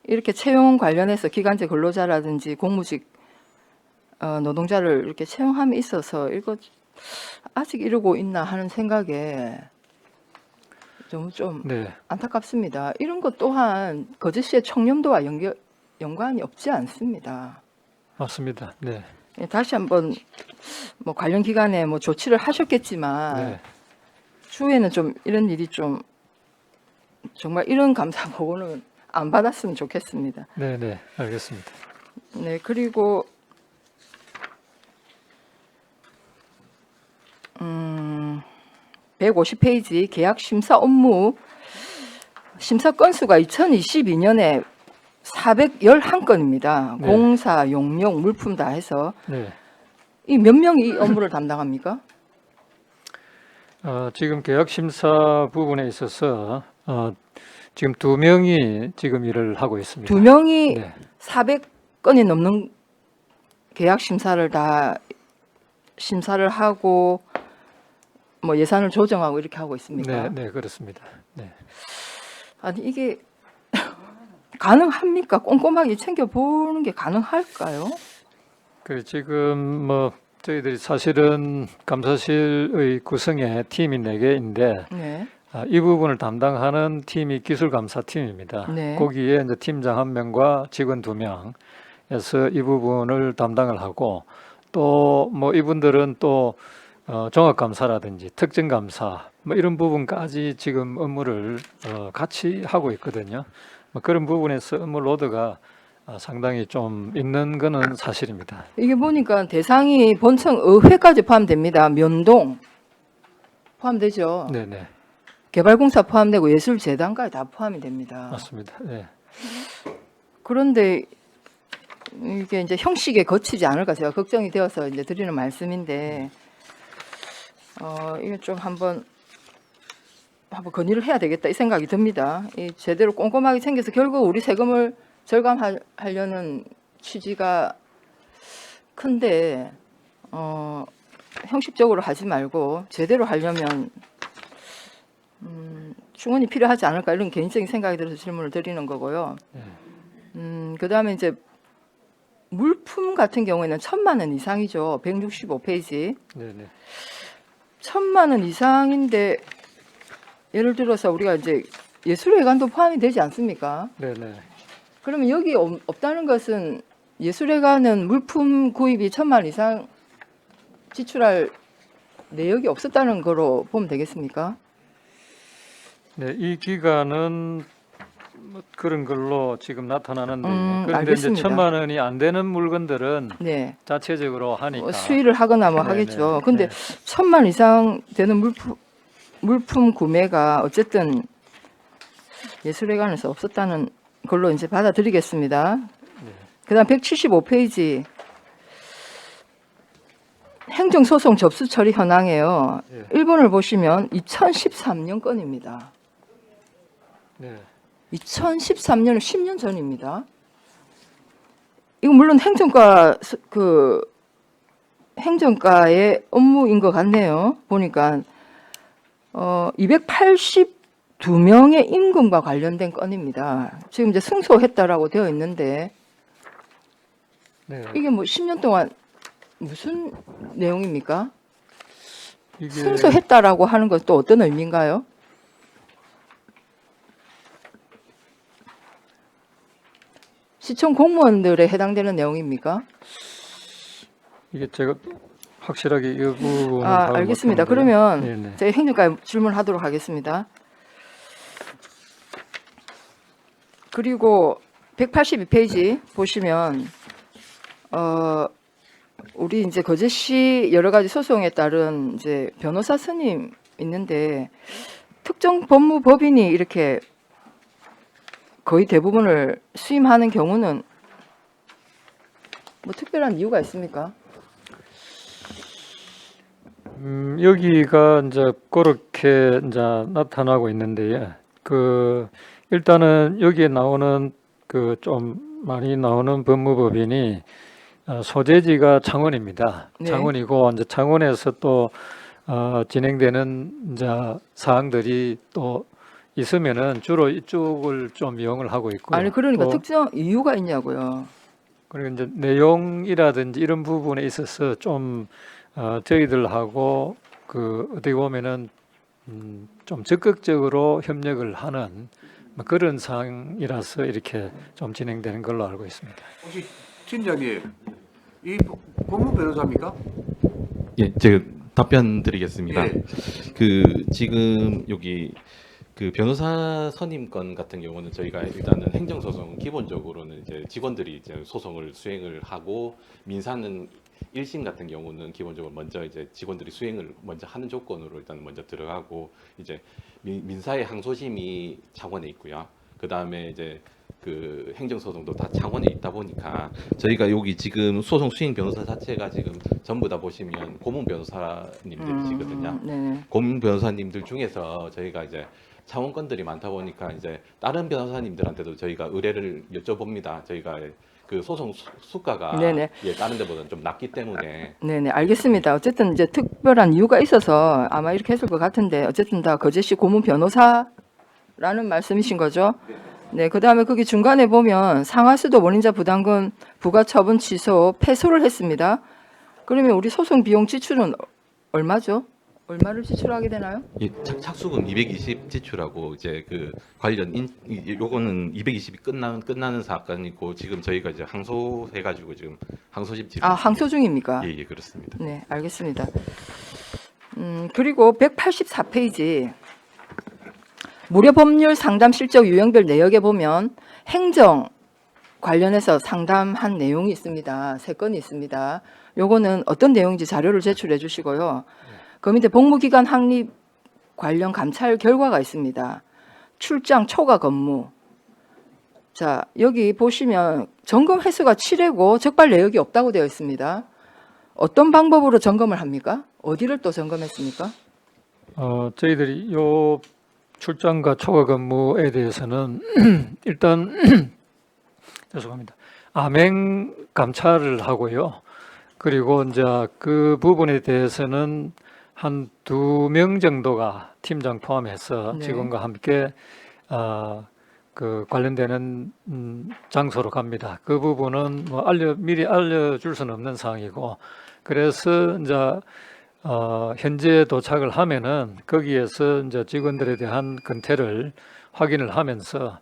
이렇게 채용 관련해서 기간제 근로자라든지 공무직 노동자를 이렇게 채용함에 있어서 이거 아직 이러고 있나 하는 생각에 좀 네. 안타깝습니다. 이런 것 또한 거제시의 청렴도와 연관이 없지 않습니다. 맞습니다. 네. 예, 다시 한번 뭐 관련 기관에 뭐 조치를 하셨겠지만 네. 추후에는 좀 이런 일이 좀 정말 이런 감사 보고는 안 받았으면 좋겠습니다. 네네. 알겠습니다. 네, 그리고 150페이지 계약 심사 업무 심사 건수가 2022년에 411건입니다. 네. 공사, 용역, 물품 다 해서 네. 이 몇 명이 이 업무를 담당합니까? 지금 계약 심사 부분에 있어서 지금 2명이 지금 일을 하고 있습니다. 2명이 네. 400건이 넘는 계약 심사를 다 심사를 하고 뭐 예산을 조정하고 이렇게 하고 있습니까? 네, 네, 그렇습니다. 네. 아니 이게 가능합니까? 꼼꼼하게 챙겨보는 게 가능할까요? 그 지금 뭐 저희들이 사실은 감사실의 구성에 팀이 4개인데 네. 이 부분을 담당하는 팀이 기술감사팀입니다. 네. 거기에 이제 팀장 1명과 직원 2명에서 이 부분을 담당을 하고 또 뭐 이분들은 또 종합감사라든지 특정감사 뭐 이런 부분까지 지금 업무를 같이 하고 있거든요. 뭐 그런 부분에서 업무 로드가 상당히 좀 있는 거는 사실입니다. 이게 보니까 대상이 본청 의회까지 포함됩니다. 면동 포함되죠. 네네. 개발공사 포함되고 예술재단까지 다 포함이 됩니다. 맞습니다. 네. 그런데 이게 이제 형식에 거치지 않을까 제가 걱정이 되어서 이제 드리는 말씀인데 이거 좀 한번 건의를 해야 되겠다 이 생각이 듭니다. 이 제대로 꼼꼼하게 챙겨서 결국 우리 세금을 절감하려는 취지가 큰데 형식적으로 하지 말고 제대로 하려면 충원이 필요하지 않을까 이런 개인적인 생각이 들어서 질문을 드리는 거고요. 그다음에 이제 물품 같은 경우에는 1,000만 원 이상이죠. 165페이지. 네네. 1,000만 원 이상인데 예를 들어서 우리가 이제 예술회관도 포함이 되지 않습니까? 네네. 그러면 여기 없다는 것은 예술회관은 물품 구입이 1,000만 원 이상 지출할 내역이 없었다는 거로 보면 되겠습니까? 네, 이 기간은 뭐 그런 걸로 지금 나타나는데 그런데 알겠습니다. 이제 1,000만 원이 안 되는 물건들은 네. 자체적으로 하니까 뭐 수의를 하거나 뭐 네네. 하겠죠. 근데 네. 1,000만 원 이상 되는 물품 구매가 어쨌든 예술회관에서 없었다는 걸로 이제 받아들이겠습니다. 그다음 175페이지 행정소송 접수 처리 현황이에요. 예. 1번을 보시면 2013년 건입니다. 네. 2013년은 10년 전입니다. 이거 물론 행정과 행정과의 업무인 것 같네요. 보니까 282명의 임금과 관련된 건입니다. 지금 이제 승소했다라고 되어 있는데 네. 이게 뭐 10년 동안 무슨 내용입니까? 이게 승소했다라고 하는 건 또 어떤 의미인가요? 시청 공무원들에 해당되는 내용입니까? 이게 제가 확실하게 이 부분은 아, 파악을 알겠습니다. 못했는데요. 그러면 네네. 제가 행정과에 질문하도록 하겠습니다. 그리고 182페이지 보시면 우리 이제 거제시 여러 가지 소송에 따른 이제 변호사 스님 있는데 특정 법무법인이 이렇게 거의 대부분을 수임하는 경우는 뭐 특별한 이유가 있습니까? 여기가 이제 그렇게 이제 나타나고 있는데요. 일단은 여기에 나오는 좀 많이 나오는 법무법인이 소재지가 창원입니다. 네. 창원이고 이제 창원에서 또 진행되는 이제 사항들이 또 있으면은 주로 이쪽을 좀 이용을 하고 있고요. 아니 그러니까 또 특정 이유가 있냐고요. 그리고 이제 내용이라든지 이런 부분에 있어서 좀 저희들하고 어떻게 보면은 좀 적극적으로 협력을 하는 뭐 그런 상황이라서 이렇게 좀 진행되는 걸로 알고 있습니다. 혹시 팀장님, 이 법무 변호사입니까? 예, 제가 답변 드리겠습니다. 예. 지금 여기 변호사 선임권 같은 경우는 저희가 일단은 행정소송 기본적으로는 이제 직원들이 이제 소송을 수행을 하고 민사는 1심 같은 경우는 기본적으로 먼저 이제 직원들이 수행을 먼저 하는 조건으로 일단 먼저 들어가고 이제 민사의 항소심이 창원에 있고요. 그 다음에 이제 행정소송도 다 창원에 있다 보니까 저희가 여기 지금 소송 수행 변호사 자체가 지금 전부 다 보시면 고문 변호사님들이시거든요. 네네. 고문 변호사님들 중에서 저희가 이제 창원 건들이 많다 보니까 이제 다른 변호사님들한테도 저희가 의뢰를 여쭤봅니다. 저희가 소송 수가가 네네. 다른 데보다는 좀 낮기 때문에 네네, 알겠습니다. 어쨌든 이제 특별한 이유가 있어서 아마 이렇게 했을 것 같은데 어쨌든 다 거제시 고문 변호사라는 말씀이신 거죠? 네, 그다음에 거기 중간에 보면 상하수도 원인자 부담금 부과 처분 취소 패소를 했습니다. 그러면 우리 소송 비용 지출은 얼마죠? 얼마를 지출하게 되나요? 착수금 220 지출하고 이제 관련 요거는 220이 끝나는 사건이고 지금 저희가 이제 항소해가지고 지금 항소심 지출. 아, 항소 중입니까? 예, 그렇습니다. 네, 알겠습니다. 그리고 184페이지 무료 법률 상담 실적 유형별 내역에 보면 행정 관련해서 상담한 내용이 있습니다. 3건이 있습니다. 요거는 어떤 내용인지 자료를 제출해 주시고요. 그 밑에 복무기간 확립 관련 감찰 결과가 있습니다. 출장 초과 근무. 자, 여기 보시면 점검 횟수가 7회고 적발 내역이 없다고 되어 있습니다. 어떤 방법으로 점검을 합니까? 어디를 또 점검했습니까? 저희들이 요 출장과 초과 근무에 대해서는 일단 죄송합니다. 암행 감찰을 하고요. 그리고 이제 그 부분에 대해서는 한 2명 정도가 팀장 포함해서 네. 직원과 함께 그 관련되는 장소로 갑니다. 그 부분은 뭐 미리 알려줄 수는 없는 상황이고, 그래서 이제 현재 도착을 하면은 거기에서 이제 직원들에 대한 근태를 확인을 하면서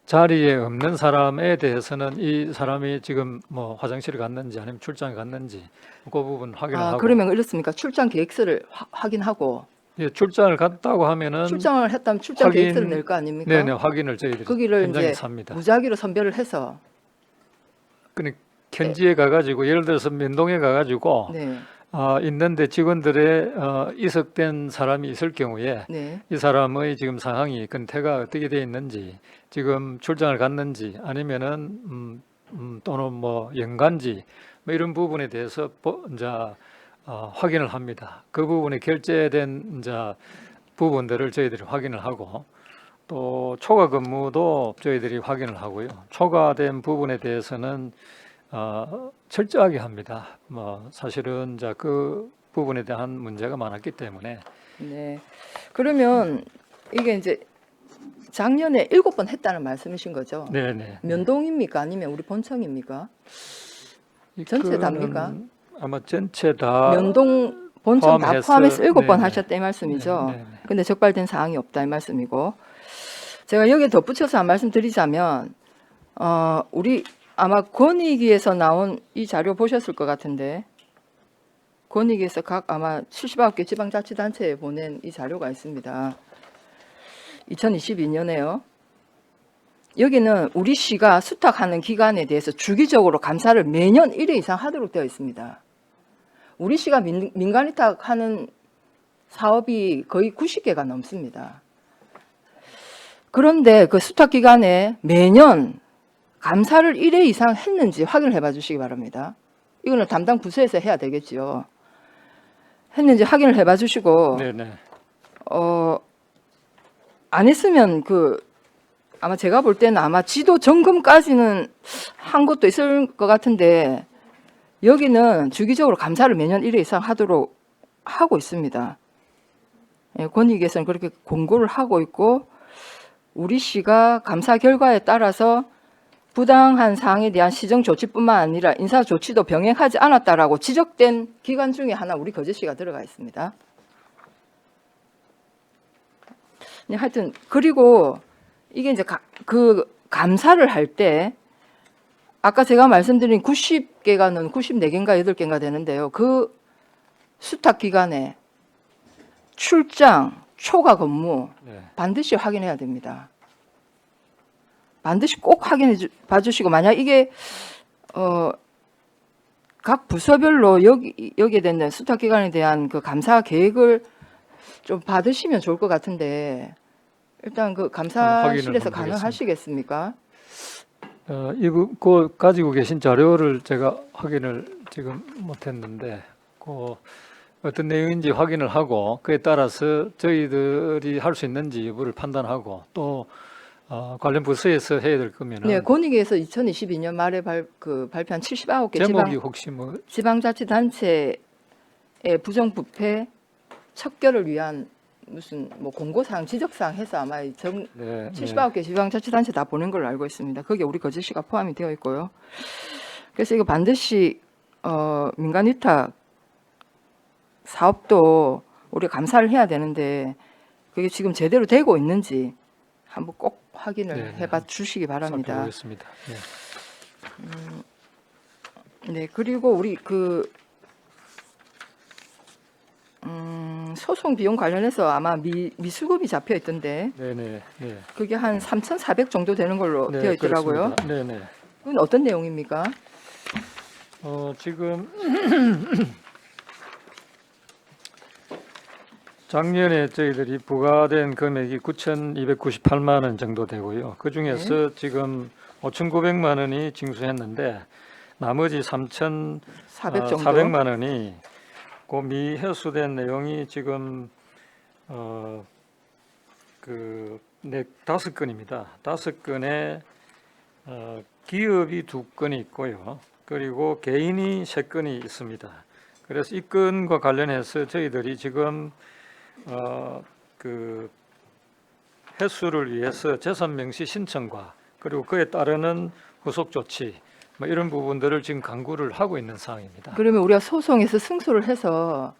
자리에 없는 사람에 대해서는 이 사람이 지금 뭐 화장실을 갔는지 아니면 출장을 갔는지 그 부분 확인을 하고, 그러면 이렇습니까? 출장 계획서를 확인하고 예, 출장을 갔다고 하면은 출장을 했다면 출장 확인- 계획서를 낼 거 아닙니까? 네네 확인을 저희들이 거기를 현장에서 이제 합니다. 무작위로 선별을 해서 그러니까 현지에 가가지고 예를 들어서 면동에 가가지고 네, 있는데 직원들의 이석된 사람이 있을 경우에 네, 이 사람의 지금 상황이 근태가 어떻게 되어 있는지, 지금 출장을 갔는지 아니면은 또는 뭐 연관지 뭐 이런 부분에 대해서 이제 확인을 합니다. 그 부분에 결제된 이제 부분들을 저희들이 확인을 하고, 또 초과 근무도 저희들이 확인을 하고요. 초과된 부분에 대해서는 철저하게 합니다. 뭐 사실은 이제 그 부분에 대한 문제가 많았기 때문에. 네. 그러면 이게 이제 작년에 7번 했다는 말씀이신 거죠? 네네. 면동입니까? 아니면 우리 본청입니까? 전체 답니까? 그거는 아마 전체 다 면동 본청 다 포함해서- 포함해서 7번 네네. 하셨다 이 말씀이죠. 네네. 근데 적발된 사항이 없다 이 말씀이고, 제가 여기에 덧붙여서 한 말씀 드리자면 우리 아마 권익위에서 나온 이 자료 보셨을 것 같은데, 권익위에서 각 아마 79개 지방자치단체에 보낸 이 자료가 있습니다. 2022년에요. 여기는 우리 시가 수탁하는 기관에 대해서 주기적으로 감사를 매년 1회 이상 하도록 되어 있습니다. 우리 시가 민간 위탁하는 사업이 거의 90개가 넘습니다. 그런데 그 수탁 기간에 매년 감사를 1회 이상 했는지 확인을 해봐 주시기 바랍니다. 이거는 담당 부서에서 해야 되겠지요. 했는지 확인을 해봐 주시고, 네네. 안 했으면 아마 제가 볼 때는 아마 지도 점검까지는 한 것도 있을 것 같은데, 여기는 주기적으로 감사를 매년 1회 이상 하도록 하고 있습니다. 예, 권익위에서는 그렇게 공고를 하고 있고, 우리 시가 감사 결과에 따라서 부당한 사항에 대한 시정 조치뿐만 아니라 인사 조치도 병행하지 않았다라고 지적된 기관 중에 하나 우리 거제시가 들어가 있습니다. 네, 하여튼 그리고 이게 이제 그 감사를 할 때 아까 제가 말씀드린 90개가는 94개인가 8개인가 되는데요. 그 수탁 기간에 출장, 초과 근무 네. 반드시 확인해야 됩니다. 반드시 꼭 확인해 봐주시고, 만약 이게 각 부서별로 여기에 대한 수탁 기관에 대한 그 감사 계획을 좀 받으시면 좋을 것 같은데, 일단 그 감사실에서 한번 하겠습니다. 가능하시겠습니까? 그 가지고 계신 자료를 제가 확인을 지금 못했는데, 그 어떤 내용인지 확인을 하고 그에 따라서 저희들이 할 수 있는지 여부를 판단하고, 또 관련 부서에서 해야 될 거면은 네, 권익위에서 2022년 말에 발표한 79개 제목이 혹시 뭐 지방자치단체의 부정부패 척결을 위한 무슨 뭐 공고사항, 지적사항 해서 아마 네, 79개 지방자치단체 다 보낸 걸로 알고 있습니다. 거기에 우리 거제시가 포함이 되어 있고요. 그래서 이거 반드시 민간 위탁 사업도 우리가 감사를 해야 되는데, 그게 지금 제대로 되고 있는지 한번 꼭 확인을 네, 네. 해봐 주시기 바랍니다. 살펴보겠습니다. 네. 네, 그리고 우리 소송 비용 관련해서 아마 미수금이 잡혀 있던데, 네네. 네. 그게 한 3,400 정도 되는 걸로 네, 되어 있더라고요. 그렇습니다. 네네. 그건 어떤 내용입니까? 지금 작년에 저희들이 부과된 금액이 9,298만 원 정도 되고요. 그 중에서 지금 5,900만 원이 징수했는데, 나머지 400 정도. 3,400만 원이 그 미회수된 내용이 지금 다섯 건입니다. 5건에 기업이 2건이 있고요. 그리고 개인이 3건이 있습니다. 그래서 이 건과 관련해서 저희들이 지금 그 해수를 위해서 재산 명시 신청과 그리고 그에 따르는 후속 조치 뭐 이런 부분들을 지금 강구를 하고 있는 상황입니다. 그러면 우리가 소송에서 승소를 해서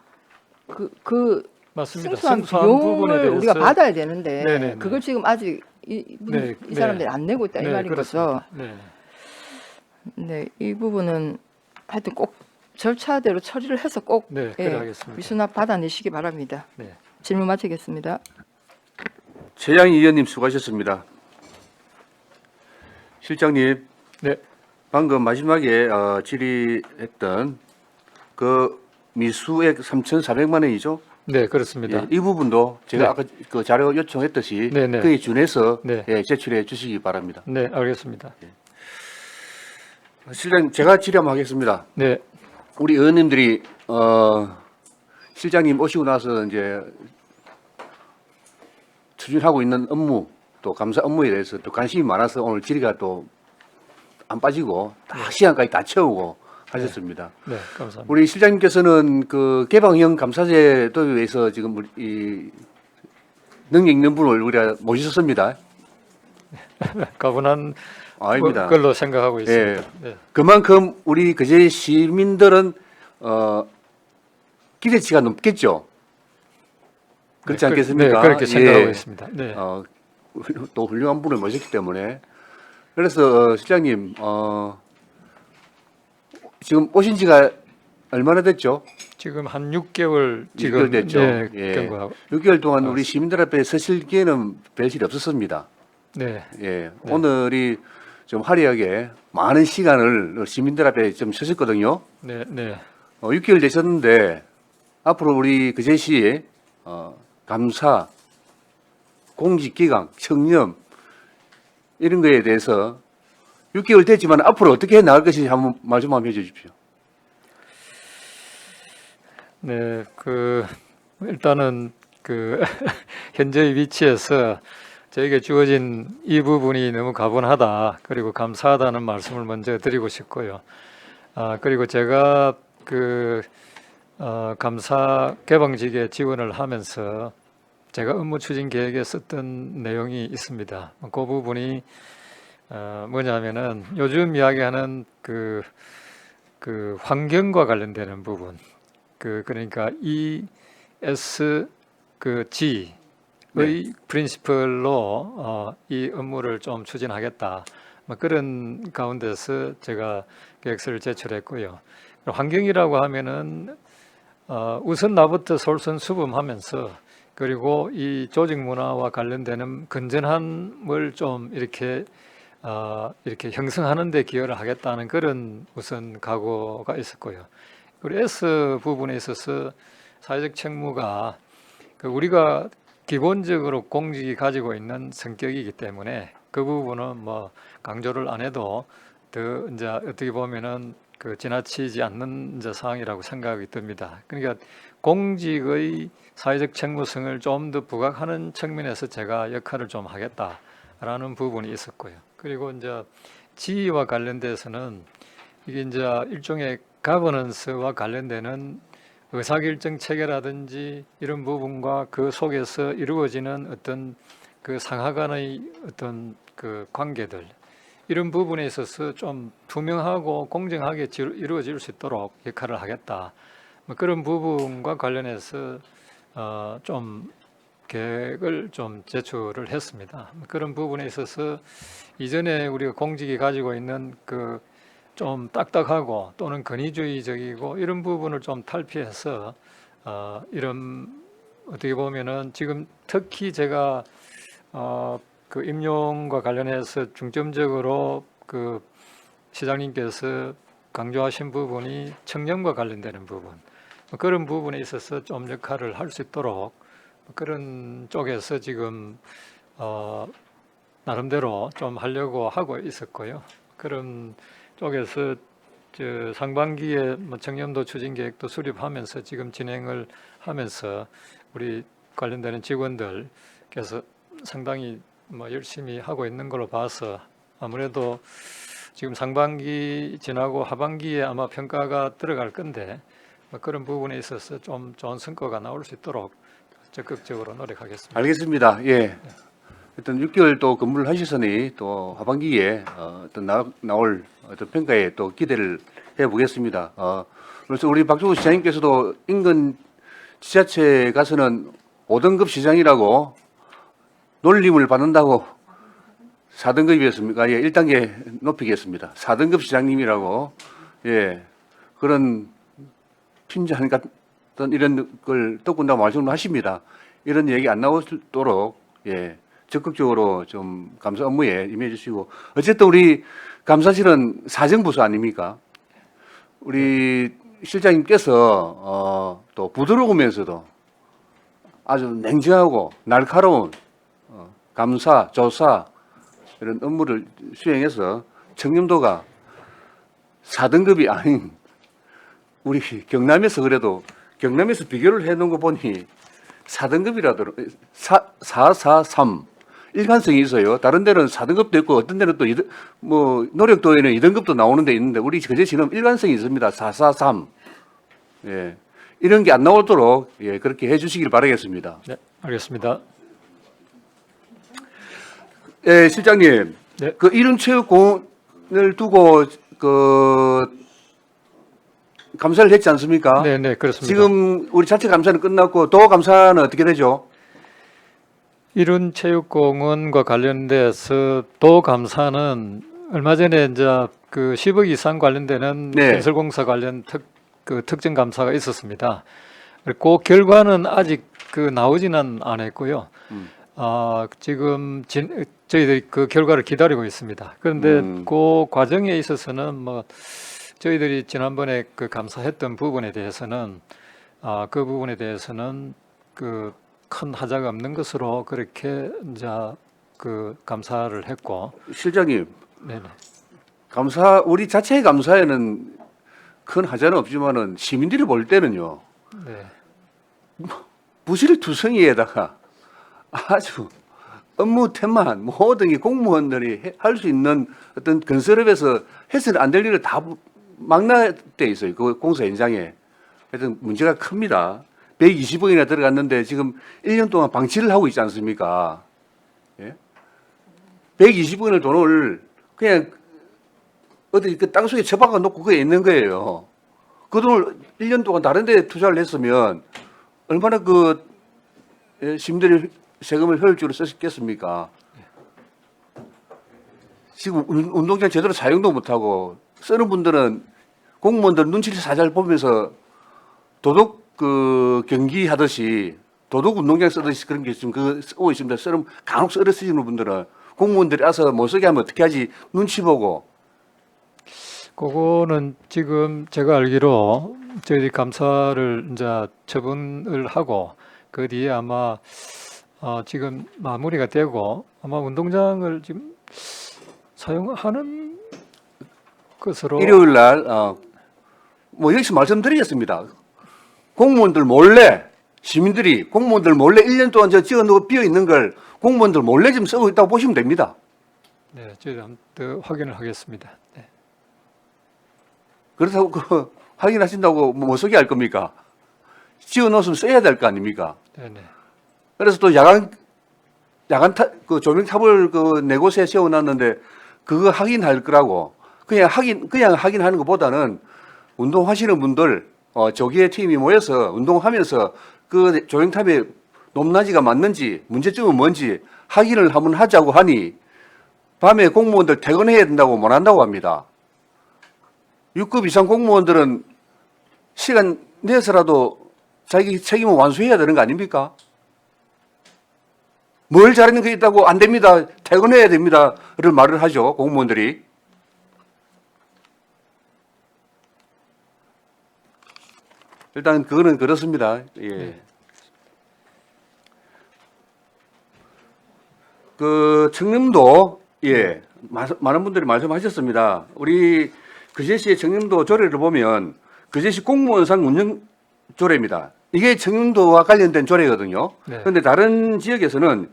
그 맞습니다. 승소한 승소한 부분에 비용을 대해서 우리가 받아야 되는데 네네네. 그걸 지금 아직 이 사람들이 안 내고 있다 이 말인 거죠. 네. 네, 이 부분은 하여튼 꼭 절차대로 처리를 해서 꼭 네, 그래 하겠습니다. 위수납 받아내시기 바랍니다. 네. 질문 마치겠습니다. 최양희 의원님 수고하셨습니다. 실장님, 네. 방금 마지막에 질의했던 그 미수액 3,400만 원이죠? 네, 그렇습니다. 이 부분도 제가 네. 아까 그 자료 요청했듯이 네네. 그에 준해서 네. 제출해 주시기 바랍니다. 네, 알겠습니다. 실장님, 제가 질의하겠습니다. 네. 우리 의원님들이 실장님 오시고 나서 이제 추진하고 있는 업무 또 감사 업무에 대해서 또 관심이 많아서 오늘 질의가 또 안 빠지고 다 시간까지 다 채우고 하셨습니다. 네, 감사합니다. 우리 실장님께서는 그 개방형 감사제도에 의해서 지금 우리 이 능력 있는 분을 우리가 모셨습니다. 가분한 아닙니다. 걸로 생각하고 있습니다. 네. 그만큼 우리 그제 시민들은 기대치가 높겠죠. 그렇지 네, 않겠습니까? 네, 그렇게 생각하고 예. 있습니다. 네. 또 훌륭한 분을 모셨기 때문에 그래서 실장님 지금 오신 지가 얼마나 됐죠? 지금 한 6개월 6개월 됐죠. 네, 예. 경과하고 6개월 동안 우리 시민들 앞에 서실 기회는 별실이 없었습니다. 네. 예. 오늘이 좀 화려하게 많은 시간을 시민들 앞에 좀 서셨거든요. 네, 네. 6개월 되셨는데 앞으로 우리 그제시 감사, 공직기강, 청렴 이런 거에 대해서 6개월 됐지만 앞으로 어떻게 해 나갈 것인지 한번 말 좀 한번 해주십시오. 네, 일단은 현재의 위치에서 저에게 주어진 이 부분이 너무 가분하다 그리고 감사하다는 말씀을 먼저 드리고 싶고요. 그리고 제가 감사 개방직에 지원을 하면서 제가 업무 추진 계획에 썼던 내용이 있습니다. 그 부분이 뭐냐면은 요즘 이야기하는 그 환경과 관련되는 부분, 그러니까 ESG의 프린시플로 이 업무를 좀 추진하겠다. 뭐 그런 가운데서 제가 계획서를 제출했고요. 환경이라고 하면은 우선 나부터 솔선수범하면서 그리고 이 조직 문화와 관련되는 건전함을 좀 이렇게 형성하는 데 기여를 하겠다는 그런 우선 각오가 있었고요. 그리고 S 부분에 있어서 사회적 책무가 우리가 기본적으로 공직이 가지고 있는 성격이기 때문에 그 부분은 뭐 강조를 안 해도 더 이제 어떻게 보면은 지나치지 않는 이제 사항이라고 생각이 듭니다. 그러니까 공직의 사회적 책무성을 좀 더 부각하는 측면에서 제가 역할을 좀 하겠다라는 부분이 있었고요. 그리고 이제 지위와 관련돼서는 이게 이제 일종의 가버넌스와 관련되는 의사결정 체계라든지 이런 부분과 그 속에서 이루어지는 어떤 상하 간의 어떤 관계들 이런 부분에 있어서 좀 투명하고 공정하게 이루어질 수 있도록 역할을 하겠다. 뭐 그런 부분과 관련해서 좀 계획을 좀 제출을 했습니다. 그런 부분에 있어서 이전에 우리가 공직이 가지고 있는 좀 딱딱하고 또는 권위주의적이고 이런 부분을 좀 탈피해서 이런 어떻게 보면은 지금 특히 제가 임용과 관련해서 중점적으로 시장님께서 강조하신 부분이 청렴과 관련되는 부분 그런 부분에 있어서 좀 역할을 할 수 있도록 그런 쪽에서 지금 나름대로 좀 하려고 하고 있었고요. 그런 쪽에서 상반기에 청렴도 추진 계획도 수립하면서 지금 진행을 하면서 우리 관련되는 직원들께서 상당히 열심히 하고 있는 걸로 봐서 아무래도 지금 상반기 지나고 하반기에 아마 평가가 들어갈 건데 뭐 그런 부분에 있어서 좀 좋은 성과가 나올 수 있도록 적극적으로 노력하겠습니다. 알겠습니다. 예. 어떤 6개월 또 근무를 하셨으니 또 하반기에 어떤 나올 어떤 평가에 또 기대를 해보겠습니다. 그래서 우리 박종우 시장님께서도 인근 지자체 가서는 5등급 시장이라고 놀림을 받는다고 4등급이었습니까? 예, 1단계 높이겠습니다. 4등급 시장님이라고 예 그런 핀잔 같은 이런 걸 떠꾼다고 말씀을 하십니다. 이런 얘기 안 나오도록 예 적극적으로 좀 감사 업무에 임해 주시고 어쨌든 우리 감사실은 사정부서 아닙니까? 우리 실장님께서 또 부드러우면서도 아주 냉정하고 날카로운 감사, 조사 이런 업무를 수행해서 청렴도가 4등급이 아닌 우리 경남에서 그래도 경남에서 비교를 해놓은 거 보니 4등급이라더라고요. 443 일관성이 있어요. 다른 데는 4등급도 있고 어떤 데는 또 뭐 노력도에는 2등급도 나오는 데 있는데 우리 그제지는 일관성이 있습니다. 443 예 이런 게 안 나오도록 예 그렇게 해주시길 바라겠습니다. 네, 알겠습니다. 예 실장님 네. 그 이른체육공원을 두고 그 감사를 했지 않습니까? 네, 네, 그렇습니다. 지금 우리 자체 감사는 끝났고 도 감사는 어떻게 되죠? 이룬체육공원과 관련돼서 도 감사는 얼마 전에 이제 그 10억 이상 관련되는 네. 건설공사 관련 특정 감사가 있었습니다. 그 결과는 아직 그 나오지는 않았고요. 지금 저희들이 그 결과를 기다리고 있습니다. 그런데 그 과정에 있어서는 뭐 저희들이 지난번에 그 감사했던 부분에 대해서는 그 부분에 대해서는 그 큰 하자가 없는 것으로 그렇게 이제 그 감사를 했고 실장님 네네. 우리 자체의 감사에는 큰 하자는 없지만은 시민들이 볼 때는요 네. 부실투성이에다가 아주 업무 태만 모든 게 공무원들이 할 수 있는 어떤 건설업에서 해서는 안 될 일을 다 망라돼 있어요. 그 공사 현장에. 하여튼 문제가 큽니다. 120억이나 들어갔는데 지금 1년 동안 방치를 하고 있지 않습니까? 예? 120억의 돈을 그냥 어디 그 땅속에 처박아 놓고 그게 있는 거예요. 그 돈을 1년 동안 다른 데 투자를 했으면 얼마나 그 시민들이 세금을 효율적으로 썼겠습니까? 지금 운동장 제대로 사용도 못하고 쓰는 분들은 공무원들 눈치를 살살 보면서 도덕 그 경기 하듯이 도덕 운동장 쓰듯이 그런 게 지금 그 쓰고 있습니다. 간혹 쓰러 쓰시는 분들은 공무원들이 와서 못 쓰게 하면 어떻게 하지 눈치 보고. 그거는 지금 제가 알기로 저희들이 감사를 이제 처분을 하고 그 뒤에 아마 지금 마무리가 되고 아마 운동장을 지금 사용하는 것으로 일요일 날 뭐 여기서 말씀드리겠습니다. 공무원들 몰래 시민들이 공무원들 몰래 1년 동안 저 지어놓고 비어 있는 걸 공무원들 몰래 지금 쓰고 있다고 보시면 됩니다. 네, 저희들 한번 더 확인을 하겠습니다. 네. 그렇다고 그 확인하신다고 못 쓰게 할 겁니까? 지어놓으면 써야 될 거 아닙니까? 네, 네. 그래서 또 그 조명탑을 그 네 곳에 세워놨는데 그거 확인할 거라고 그냥 확인하는 것보다는 운동하시는 분들 조기에 팀이 모여서 운동하면서 그 조명탑의 높낮이가 맞는지 문제점은 뭔지 확인을 한번 하자고 하니 밤에 공무원들 퇴근해야 된다고 못 한다고 합니다. 6급 이상 공무원들은 시간 내서라도 자기 책임을 완수해야 되는 거 아닙니까? 뭘 잘하는 게 있다고 안 됩니다. 퇴근해야 됩니다.를 말을 하죠. 공무원들이. 일단 그거는 그렇습니다. 예. 네. 그 청렴도 예 많은 분들이 말씀하셨습니다. 우리 그제시의 청렴도 조례를 보면 그제시 공무원상 운영 조례입니다. 이게 청렴도와 관련된 조례거든요. 네. 그런데 다른 지역에서는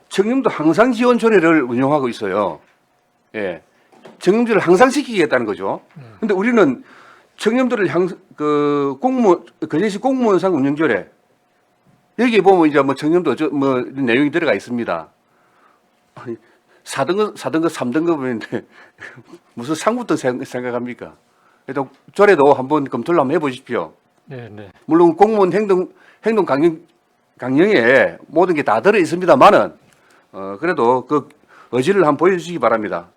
청렴도 항상 지원 조례를 운영하고 있어요. 예, 청렴도를 항상 지키겠다는 거죠. 그런데 우리는 청렴도를 공무원 거제시 공무원상 운영조례 여기 보면 이제 뭐 청렴도 뭐 내용이 들어가 있습니다. 아니, 4등급, 3등급인데 무슨 상부터 생각합니까? 그래도 조례도 한번 검토를 한번 해보십시오. 네, 네. 물론 공무원 행동 강령에 모든 게 다 들어 있습니다만은 그래도 그 의지를 한번 보여주시기 바랍니다.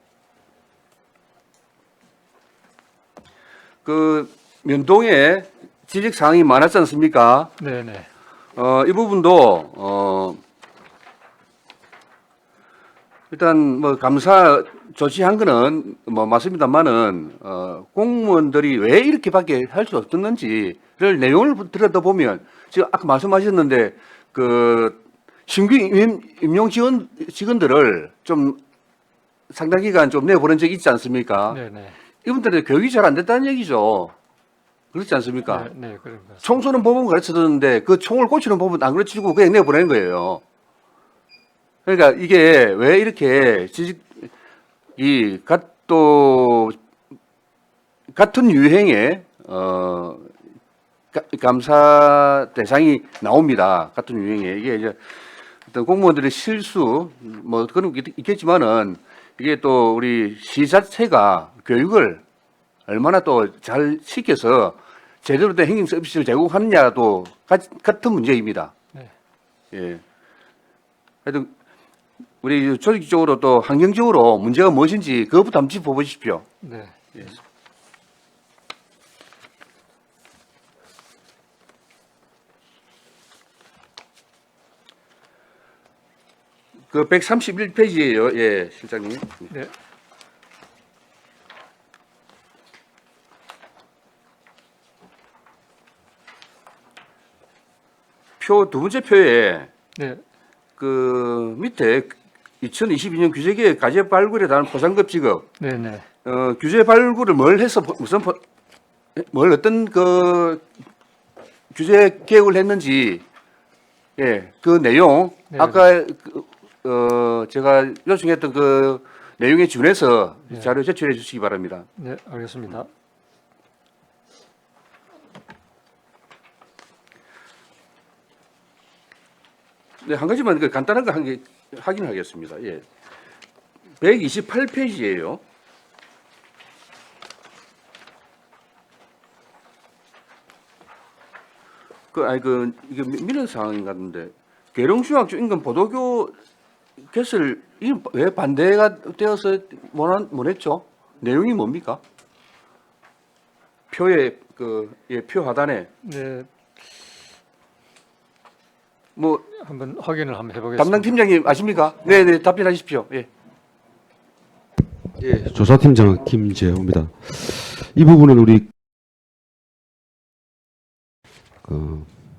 그 면동에 지적 사항이 많았지 않습니까? 네, 네. 이 부분도 일단 뭐 감사 조치한 거는 뭐 맞습니다만은 공무원들이 왜 이렇게밖에 할 수 없었는지를 내용을 들여다보면 지금 아까 말씀하셨는데 그 신규 임용 직원들을 좀 상당 기간 좀 내보낸 적이 있지 않습니까? 네, 네. 이분들의 교육이 잘 안 됐다는 얘기죠. 그렇지 않습니까? 네, 네, 그런 것. 총쏘는 법은 가르쳐 줬는데 그 총을 꽂히는 법은 안 가르치고 그냥 내보내는 거예요. 그러니까 이게 왜 이렇게 같은 유행의 감사 대상이 나옵니다. 같은 유행에 이게 이제 어떤 공무원들의 실수 뭐 그런 게 있겠지만은 이게 또 우리 시 자체가 교육을 얼마나 또 잘 시켜서 제대로 된 행정 서비스를 제공하느냐도 같은 문제입니다. 네. 예. 하여튼 우리 조직적으로 또 환경적으로 문제가 무엇인지 그것부터 한번 짚어보십시오. 네. 예. 그 131페이지예요. 예, 실장님. 네. 표 두 번째 표에 네. 그 밑에 2022년 규제계획 과제 발굴에 대한 포상급 지급 네, 네. 규제 발굴을 뭘 해서 뭘 어떤 그 규제 계획을 했는지 예, 그 내용 네, 아까 제가 요청했던 그 내용에 준해서 네. 자료 제출해 주시기 바랍니다. 네, 알겠습니다. 네, 한 가지만 그 간단한 거 한 개 확인하겠습니다. 예. 128페이지예요. 이게 민원 사항인 것 같은데 계룡중학교 인근 보도교 개설 이 왜 반대가 되어서 못했죠? 내용이 뭡니까? 표에 표 하단에 네, 뭐 한번 확인을 한번 해보겠습니다. 담당 팀장님 아십니까? 네, 답변하십시오. 예. 예, 조사팀장 김재호입니다. 이 부분은 우리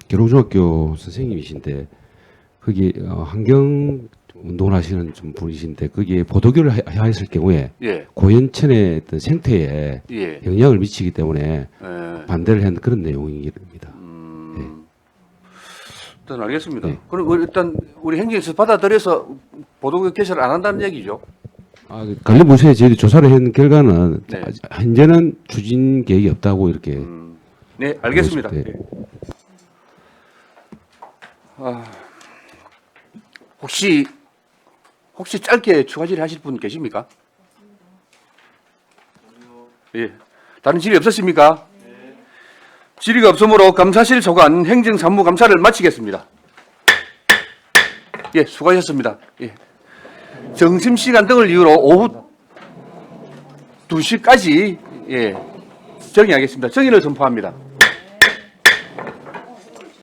계룡중학교 선생님이신데 거기 환경 운동을 하시는 좀 분이신데 거기에 보도교를 하였을 경우에 예. 고연천의 어떤 생태에 예. 영향을 미치기 때문에 예. 반대를 한 그런 내용입니다. 일단 알겠습니다. 네. 그럼 일단 우리 행정에서 받아들여서 보도교 개설을 안 한다는 얘기죠. 관련 부서에 저희들이 조사를 한 결과는 네. 현재는 추진 계획이 없다고 이렇게 네, 알겠습니다. 네. 예. 혹시 짧게 추가 질의하실 분 계십니까? 예. 다른 질의 없었습니까? 질의가 없으므로 감사실 소관 행정사무감사를 마치겠습니다. 예, 수고하셨습니다. 예. 점심시간 등을 이유로 오후 2시까지 예, 정의하겠습니다. 정의를 선포합니다.